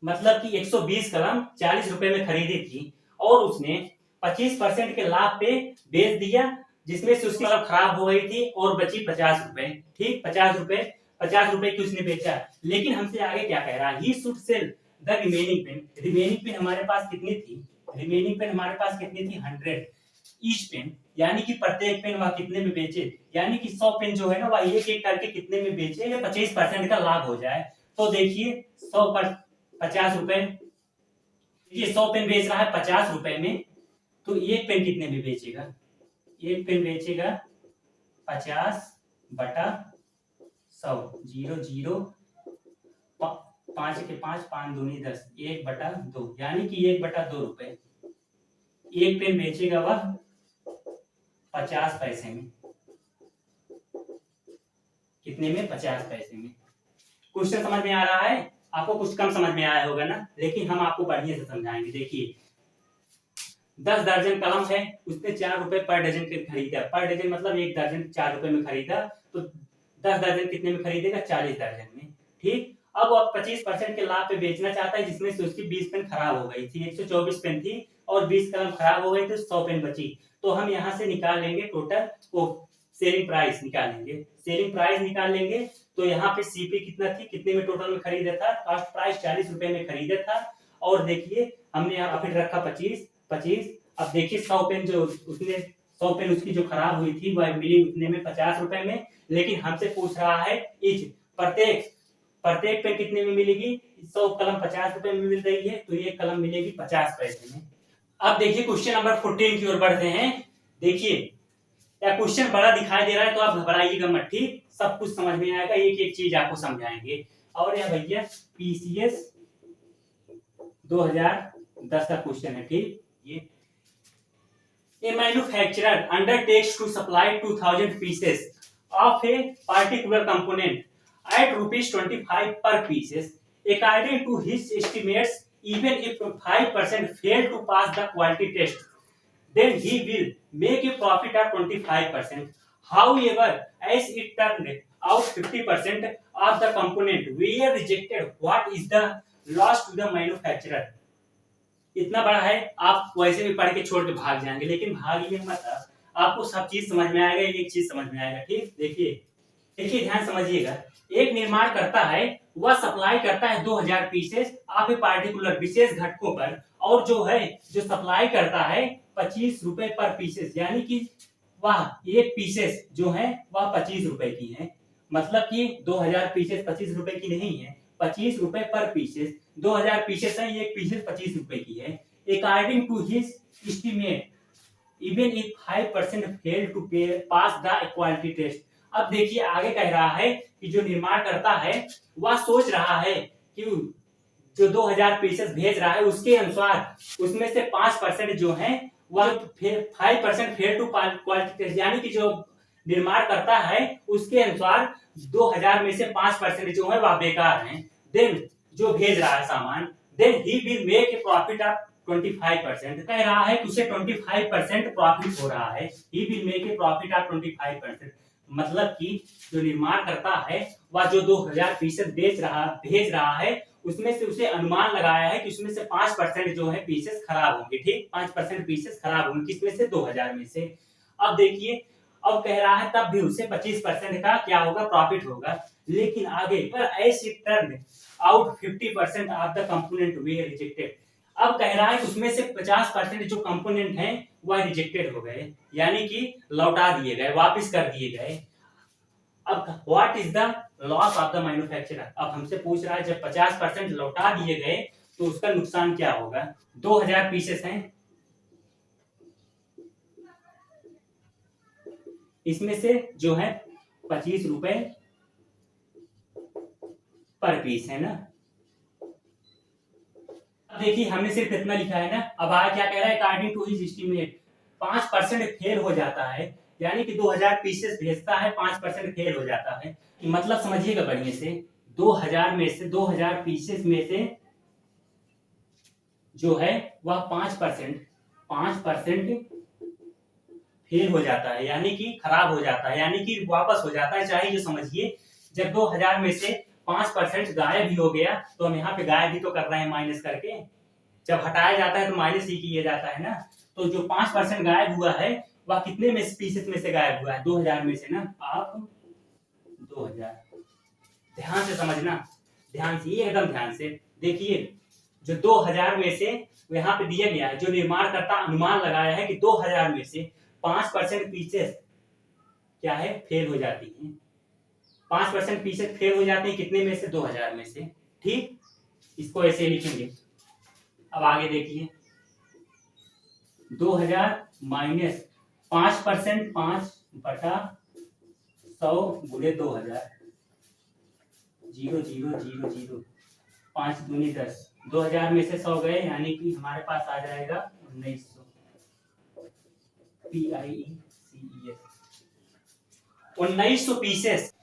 S1: मतलब कि 120 कलम 40 रुपए में खरीदी थी और उसने 25% के लाभ पे बेच दिया, जिसमें से उसकी कलम खराब हो गई थी और बची 50 रुपए। ठीक, 50 रुपए की उसने बेचा। लेकिन हमसे आगे क्या कह रहा है, he should sell the remaining pen. Remaining pen हमारे पास कितनी थी, रिमेनिंग पेन हमारे पास कितनी थी 100 ईच पेन, यानी कि प्रत्येक पेन वह कितने में बेचे, यानी कि 100 पेन जो है ना वह एक एक करके कितने में बेचे, 25% का लाभ हो जाए। तो देखिए 100 पर 50 रुपए, ये 100 पेन बेच रहा है 50 रुपए में, तो एक पेन कितने में बेचेगा, एक पेन बेचेगा 50 बटा 100, 0 0 5 के 5 5 दूनी 10, 1 बटा 2, यानी कि 1 बटा 2 रुपए एक पेन बेचेगा वह 50 पैसे में। कितने में 50 पैसे में। क्वेश्चन समझ में आ रहा है आपको, कुछ कम समझ में आया होगा ना, लेकिन हम आपको बढ़िया से समझाएंगे। देखिए 10 दर्जन कलम है, उसने 4 रुपए पर डजन के खरीदा, पर डजन मतलब एक दर्जन 4 रुपए में खरीदा, तो 10 दर्जन कितने में खरीदेगा 40 दर्जन में। ठीक, अब वो 25% के लाभ पे बेचना चाहता है, जिसमें से उसकी 20 पेन खराब हो गई थी, 124 पेन थी और 20 कलम खराब हो गई थी, 100 पेन बची। तो हम यहाँ से निकाल लेंगे टोटल वो सेलिंग प्राइस निकालेंगे, सेलिंग प्राइस निकाल लेंगे। तो यहाँ पे सीपी कितना थी, कितने में टोटल में खरीदा था, कॉस्ट प्राइस 40 रुपए में खरीदा था। और देखिए हमने यहाँ फिर रखा 25। अब देखिए 100 पेन जो उसने 100 पेन उसकी जो खराब हुई थी वह मिली उतने में 50 रुपए में, लेकिन हमसे पूछ रहा है ईच, प्रत्येक पेन कितने में मिलेगी, 100 कलम 50 रुपए में मिल रही है, तो ये कलम मिलेगी 50 पैसे में। अब देखिए क्वेश्चन नंबर 14 की ओर बढ़ते हैं। देखिए या क्वेश्चन बड़ा दिखाई दे रहा है तो आप घबराइएगा मत, ठीक, सब कुछ समझ में आएगा, एक एक चीज आपको समझाएंगे। और यह भैया पीसीएस 2010 का क्वेश्चन है। ठीक, ये A manufacturer undertakes to supply 2000 pieces of a particular component at rupees 25 per pieces. According to his estimates, even if 5% fail to pass the quality test, then he will make a profit of 25%. However, as it turned out 50% of the component were rejected, what is the loss to the manufacturer? इतना बड़ा है, आप वैसे भी पढ़ के छोड़ के भाग जाएंगे, लेकिन भागिए मत, आपको सब चीज समझ में आएगा, एक चीज समझ में आएगा। ठीक, देखिए ध्यान समझिएगा। एक निर्माण करता है, वह सप्लाई करता है 2000 पीसेस आप पार्टिकुलर विशेष घटकों पर, और जो सप्लाई करता है 25 रुपए पर पीसेस, यानी कि वह एक पीसेस जो है वह 25 रुपए की है, मतलब कि 2000 पीसेस 25 रुपए की नहीं है, 25 रुपए पर पीसेस, 2000 पीसेस है, एक पीसेस 25 रुपए की है। According to his estimate, even if 5% fail to pass the quality test, अब देखिए आगे कह रहा है कि जो निर्माण करता है वह सोच रहा है कि जो 2000 पीसेस भेज रहा है उसके अनुसार उसमें से 5% जो है वह 5% फेयर टू क्वालिटी, यानी कि जो निर्माण करता है उसके अनुसार 2000 में से 5% जो है वह बेकार है। देन जो भेज रहा है सामान, then he will make a profit of 25%। कह रहा है कि उसे 25% प्रॉफिट हो रहा है। ही will make a profit of 25%, मतलब कि जो निर्माण करता है वह जो 2000 पीसेस भेज रहा है उसमें से उसे अनुमान लगाया है कि उसमें से 5% जो है पीसेस खराब होंगे। ठीक, 5% पीसेस खराब होंगे, किसमें से? 2000 में से। अब देखिए, अब कह रहा है तब भी उसे 25% का क्या होगा? प्रॉफिट होगा। लेकिन आगे पर ऐसे turn out 50% of the component way rejected. अब कह रहा है कि उसमें से 50% जो कंपोनेंट हैं वह रिजेक्टेड हो गए, यानी कि लौटा दिए गए, वापस कर दिए गए। अब what is the loss of the manufacturer? अब हमसे पूछ रहा है जब 50% लौटा दिए गए तो उसका नुकसान क्या होगा? 2000 पीसेस हैं, इसमें से जो है 25 रुपए पर पीस है ना। अब देखिए हमने सिर्फ इतना लिखा है ना। अब आगे क्या कह रहा है? According to his estimate 5% fail हो जाता है, यानी कि 2000 पीसेस भेजता है, 5% फेल हो जाता है। मतलब समझिएगा बढ़िया से, 2000 में से 2000 पीसेस में से जो है वह 5% फेल हो जाता है, यानी कि खराब हो जाता है, यानी कि वापस हो जाता है। चाहे जो समझिए, जब 2000 में से 5% गायब भी हो गया तो हम यहाँ पे गायब भी तो कर रहे हैं माइनस करके। जब हटाया जाता है तो माइनस ही किया जाता है ना। तो जो 5% गायब हुआ है वह कितने में पीसेस में से गायब हुआ है? 2000 में से ना। आप 2000, ध्यान से समझना, ध्यान से, एकदम ध्यान से देखिए। जो 2000 में से यहाँ पे दिया गया है, जो निर्माण करता अनुमान लगाया है कि 2000 में से 5% पीसेस क्या है? फेल हो जाती है। 5% पीसेस फेल हो जाते हैं, कितने में से? 2000 में से। ठीक, इसको ऐसे लिखेंगे। अब आगे देखिए, 2000 माइनस 5%, 5/100 गुणे 2000, 0 0 0 0, 5 दूनी 10। 2000 में से 100 गए, यानी कि हमारे पास आ जाएगा 1900। PIECES 1900 पीसेस,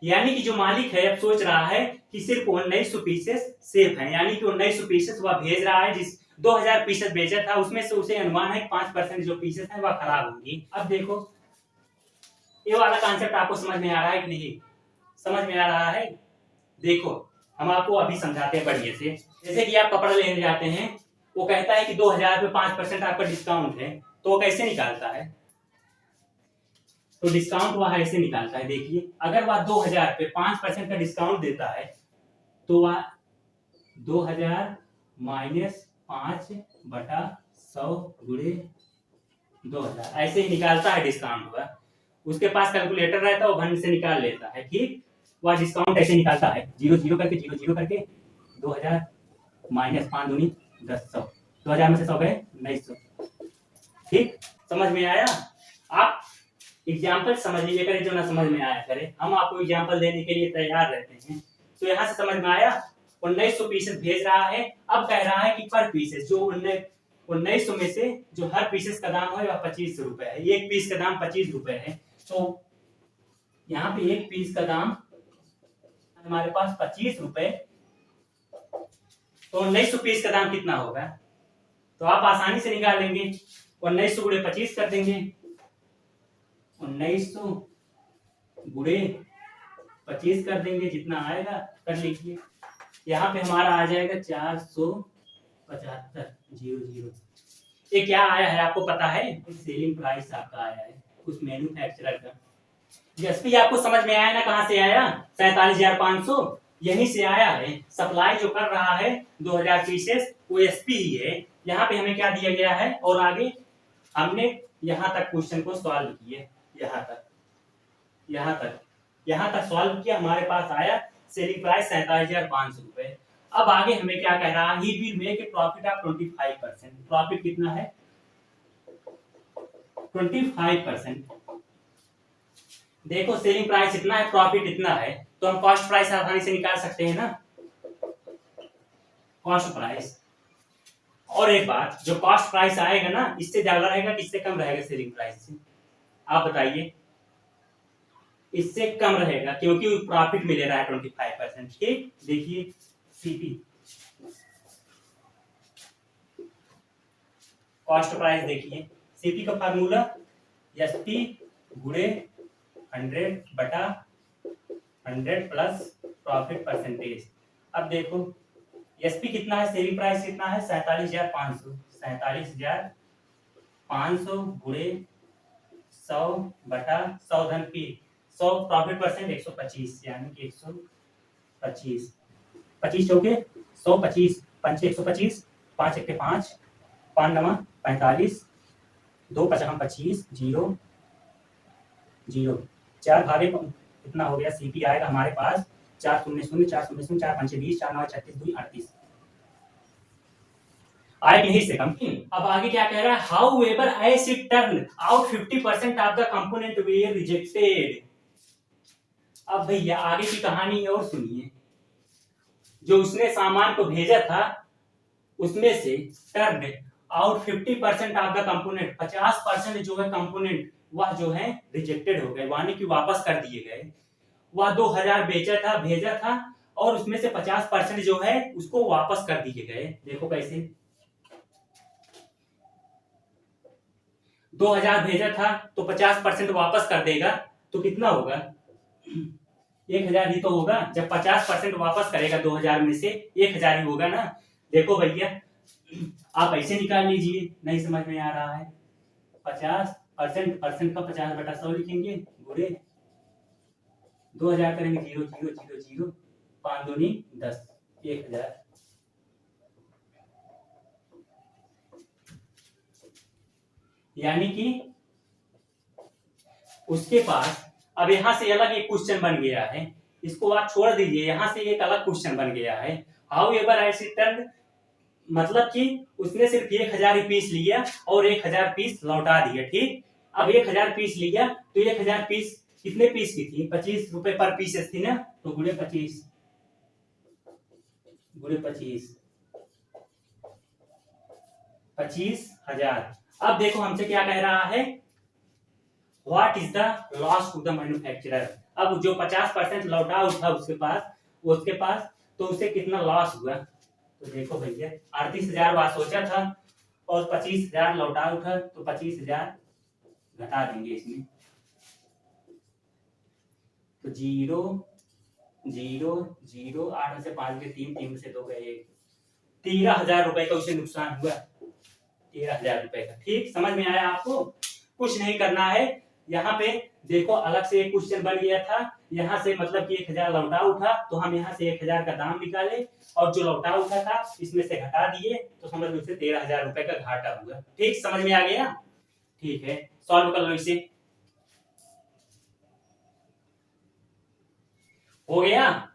S1: यानी कि जो मालिक है अब सोच रहा है कि सिर्फ 1900 पीसेस सेफ हैं, यानी कि 1900 पीसेस वह भेज रहा है। जिस 2000 पीसेस भेजा था उसमें से उसे अनुमान है 5% जो पीसेस हैं वह खराब होंगी। अब देखो, ये वाला कॉन्सेप्ट आपको समझ में आ रहा है कि नहीं? समझ में आ रहा है? देखो हम आपको अभी समझाते हैं बढ़िया से। जैसे कि आप कपड़ा लेने जाते हैं, वो कहता है कि 2000 पे 5% आपका डिस्काउंट है, तो वो कैसे निकालता है? तो डिस्काउंट वह ऐसे निकालता है। देखिए, अगर वह 2000 पे 5% का डिस्काउंट देता है तो वह 2000 माइनस 5/100 गुणे 2000 ऐसे ही निकालता है डिस्काउंट हुआ। उसके पास कैलकुलेटर रहता है, वो भन से निकाल लेता है। ठीक, वह डिस्काउंट ऐसे निकालता है, 0 0 करके 0 0 करके 2000 माइनस 5 दूनी 10, 100। 2000 में से 100 गए, 1900। ठीक, समझ में आया? आप एग्जाम्पल समझ लीजिए करें, जो ना समझ में आया करे, हम आपको एग्जाम्पल देने के लिए तैयार रहते हैं। तो यहाँ से समझ में आया, 1900 पीसेस भेज रहा है। अब कह रहा है कि पर पीसेस जो 1900 में से जो हर पीसेस का दाम है वह 25 रुपए है। एक पीस का दाम 25 रुपए है, तो यहाँ पे एक पीस का दाम हमारे पास 25 रुपए, तो 1900 पीस का दाम कितना होगा? तो आप आसानी से निकाल लेंगे। 1900 गुणे 25 कर देंगे, 1900 गुणे 25 कर देंगे, जितना आएगा कर लीजिए। यहाँ पे हमारा आ जाएगा 475 00। ये क्या आया है आपको पता है? सेलिंग प्राइस आपका आया है उस मैन्युफैक्चरर का। एसपी आपको समझ में आया ना? कहाँ से आया? 47,500 यहीं से आया है। सप्लाई जो कर रहा है 2000 पीसेस वो एसपी ही है। यहाँ पे हमें क्या दिया गया है, और आगे हमने यहाँ तक क्वेश्चन को सॉल्व किए, यहाँ तक सॉल्व किया, हमारे पास आया सेलिंग प्राइस 47,500 रुपए। अब आगे हमें क्या कह रहा है? ही will make a profit of 25%। Profit कितना है? 25%। देखो सेलिंग प्राइस इतना है, प्रॉफिट इतना है, तो हम कॉस्ट प्राइस आसानी से निकाल सकते हैं ना, कॉस्ट प्राइस। और एक बात, जो कॉस्ट प्राइस आएगा ना, इससे ज्यादा रहेगा कि इससे कम रहेगा सेलिंग प्राइस से, आप बताइए। इससे कम रहेगा क्योंकि प्रॉफिट मिले रहा है 25%। ठीक, देखिए सीपी कॉस्ट प्राइस, देखिए सीपी का फार्मूला एसपी गुणे 100/100 प्लस प्रॉफिट परसेंटेज। अब देखो एसपी कितना है, सेलिंग प्राइस कितना है, 47,500, 47,500 गुणे 100/100 धन पी, 100 प्रॉफिट परसेंट 125, यानी कि 125, 25 चौके 125, 5 125, 5 1 5, 5 9 45, 2 5 25, 0 0, 4 भागे कितना हो गया, सीपी आएगा हमारे पास 4 0 0 4 0 0 4 5 20, 4 9 36, 2 38 आए कि नहीं से कम। अब आगे क्या कह रहा है, however as it turn out 50% of the component were rejected. अब भैया आगे की कहानी और सुनिए, जो उसने सामान को भेजा था उसमें से turn out 50% of the component, 50% जो है कंपोनेंट वह जो है रिजेक्टेड हो गए, यानी कि वापस कर दिए गए। वह 2000 भेजा था और उसमें से 50% जो है उसको वापस कर दिए गए। देखो कैसे, 2000 भेजा था तो 50% वापस कर देगा तो कितना होगा, 1000 ही तो होगा। जब 50% वापस करेगा 2000 में से 1000 ही होगा ना। देखो भैया आप ऐसे निकाल लीजिए, नहीं समझ में आ रहा है, 50% परसेंट का 50/100 लिखेंगे, गुणे 2000 करेंगे, 0 0 0 0, 5 दूनी 10, 1000। यानी कि उसके पास, अब यहां से अलग एक क्वेश्चन बन गया है, इसको आप छोड़ दीजिए, यहां से एक अलग क्वेश्चन बन गया है, however I see turn, मतलब कि उसने सिर्फ 1000 पीस लिया और 1000 पीस लौटा दिया। ठीक, अब 1000 पीस लिया तो 1000 पीस कितने पीस की थी, 25 रुपए पर पीस थी ना, तो गुणे 25 25,000। अब देखो हमसे क्या कह रहा है, what is the loss to the manufacturer. अब जो 50% लौटा उठा उसके पास तो उसे कितना लॉस हुआ, तो देखो भैया 38,000 वहां सोचा था और 25,000 लौटा उठा, तो 25,000 घटा देंगे इसमें, तो 0 0 0, 8 में से 5 गए 3, 3 में से 2 गए 1, 13,000 रुपए का उसे नुकसान हुआ, 13,000 रुपए का। ठीक, समझ में आया आपको, कुछ नहीं करना है। यहाँ पे देखो अलग से एक क्वेश्चन बन गया था, यहाँ से मतलब कि 1000 लौटा उठा तो हम यहाँ से 1000 का दाम निकाले और जो लौटा उठा था इसमें से घटा दिए, तो समझ लो 13,000 रुपए का घाटा हुआ। ठीक, समझ में आ गया, ठीक है, सॉल्व कर लो इसे, हो गया,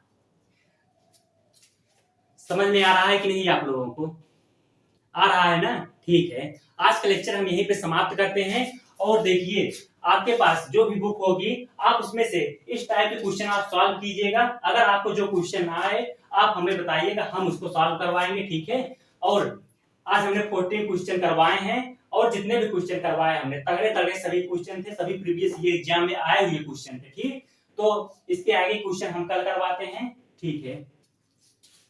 S1: समझ में आ रहा है कि नहीं आप लोगों को, आ रहा है ना। ठीक है, आज का लेक्चर हम यहीं पे समाप्त करते हैं। और देखिए आपके पास जो भी बुक होगी आप उसमें से इस टाइप के क्वेश्चन आप सॉल्व कीजिएगा। अगर आपको जो क्वेश्चन ना आए आप हमें बताइएगा, हम उसको सॉल्व करवाएंगे। ठीक है, और आज हमने 14 क्वेश्चन करवाए हैं और जितने भी क्वेश्चन करवाए हमने तगड़े तगड़े सभी क्वेश्चन थे, सभी प्रीवियस ईयर एग्जाम में आए हुए क्वेश्चन थे। ठीक, तो इसके आगे क्वेश्चन हम कल करवाते हैं। ठीक है।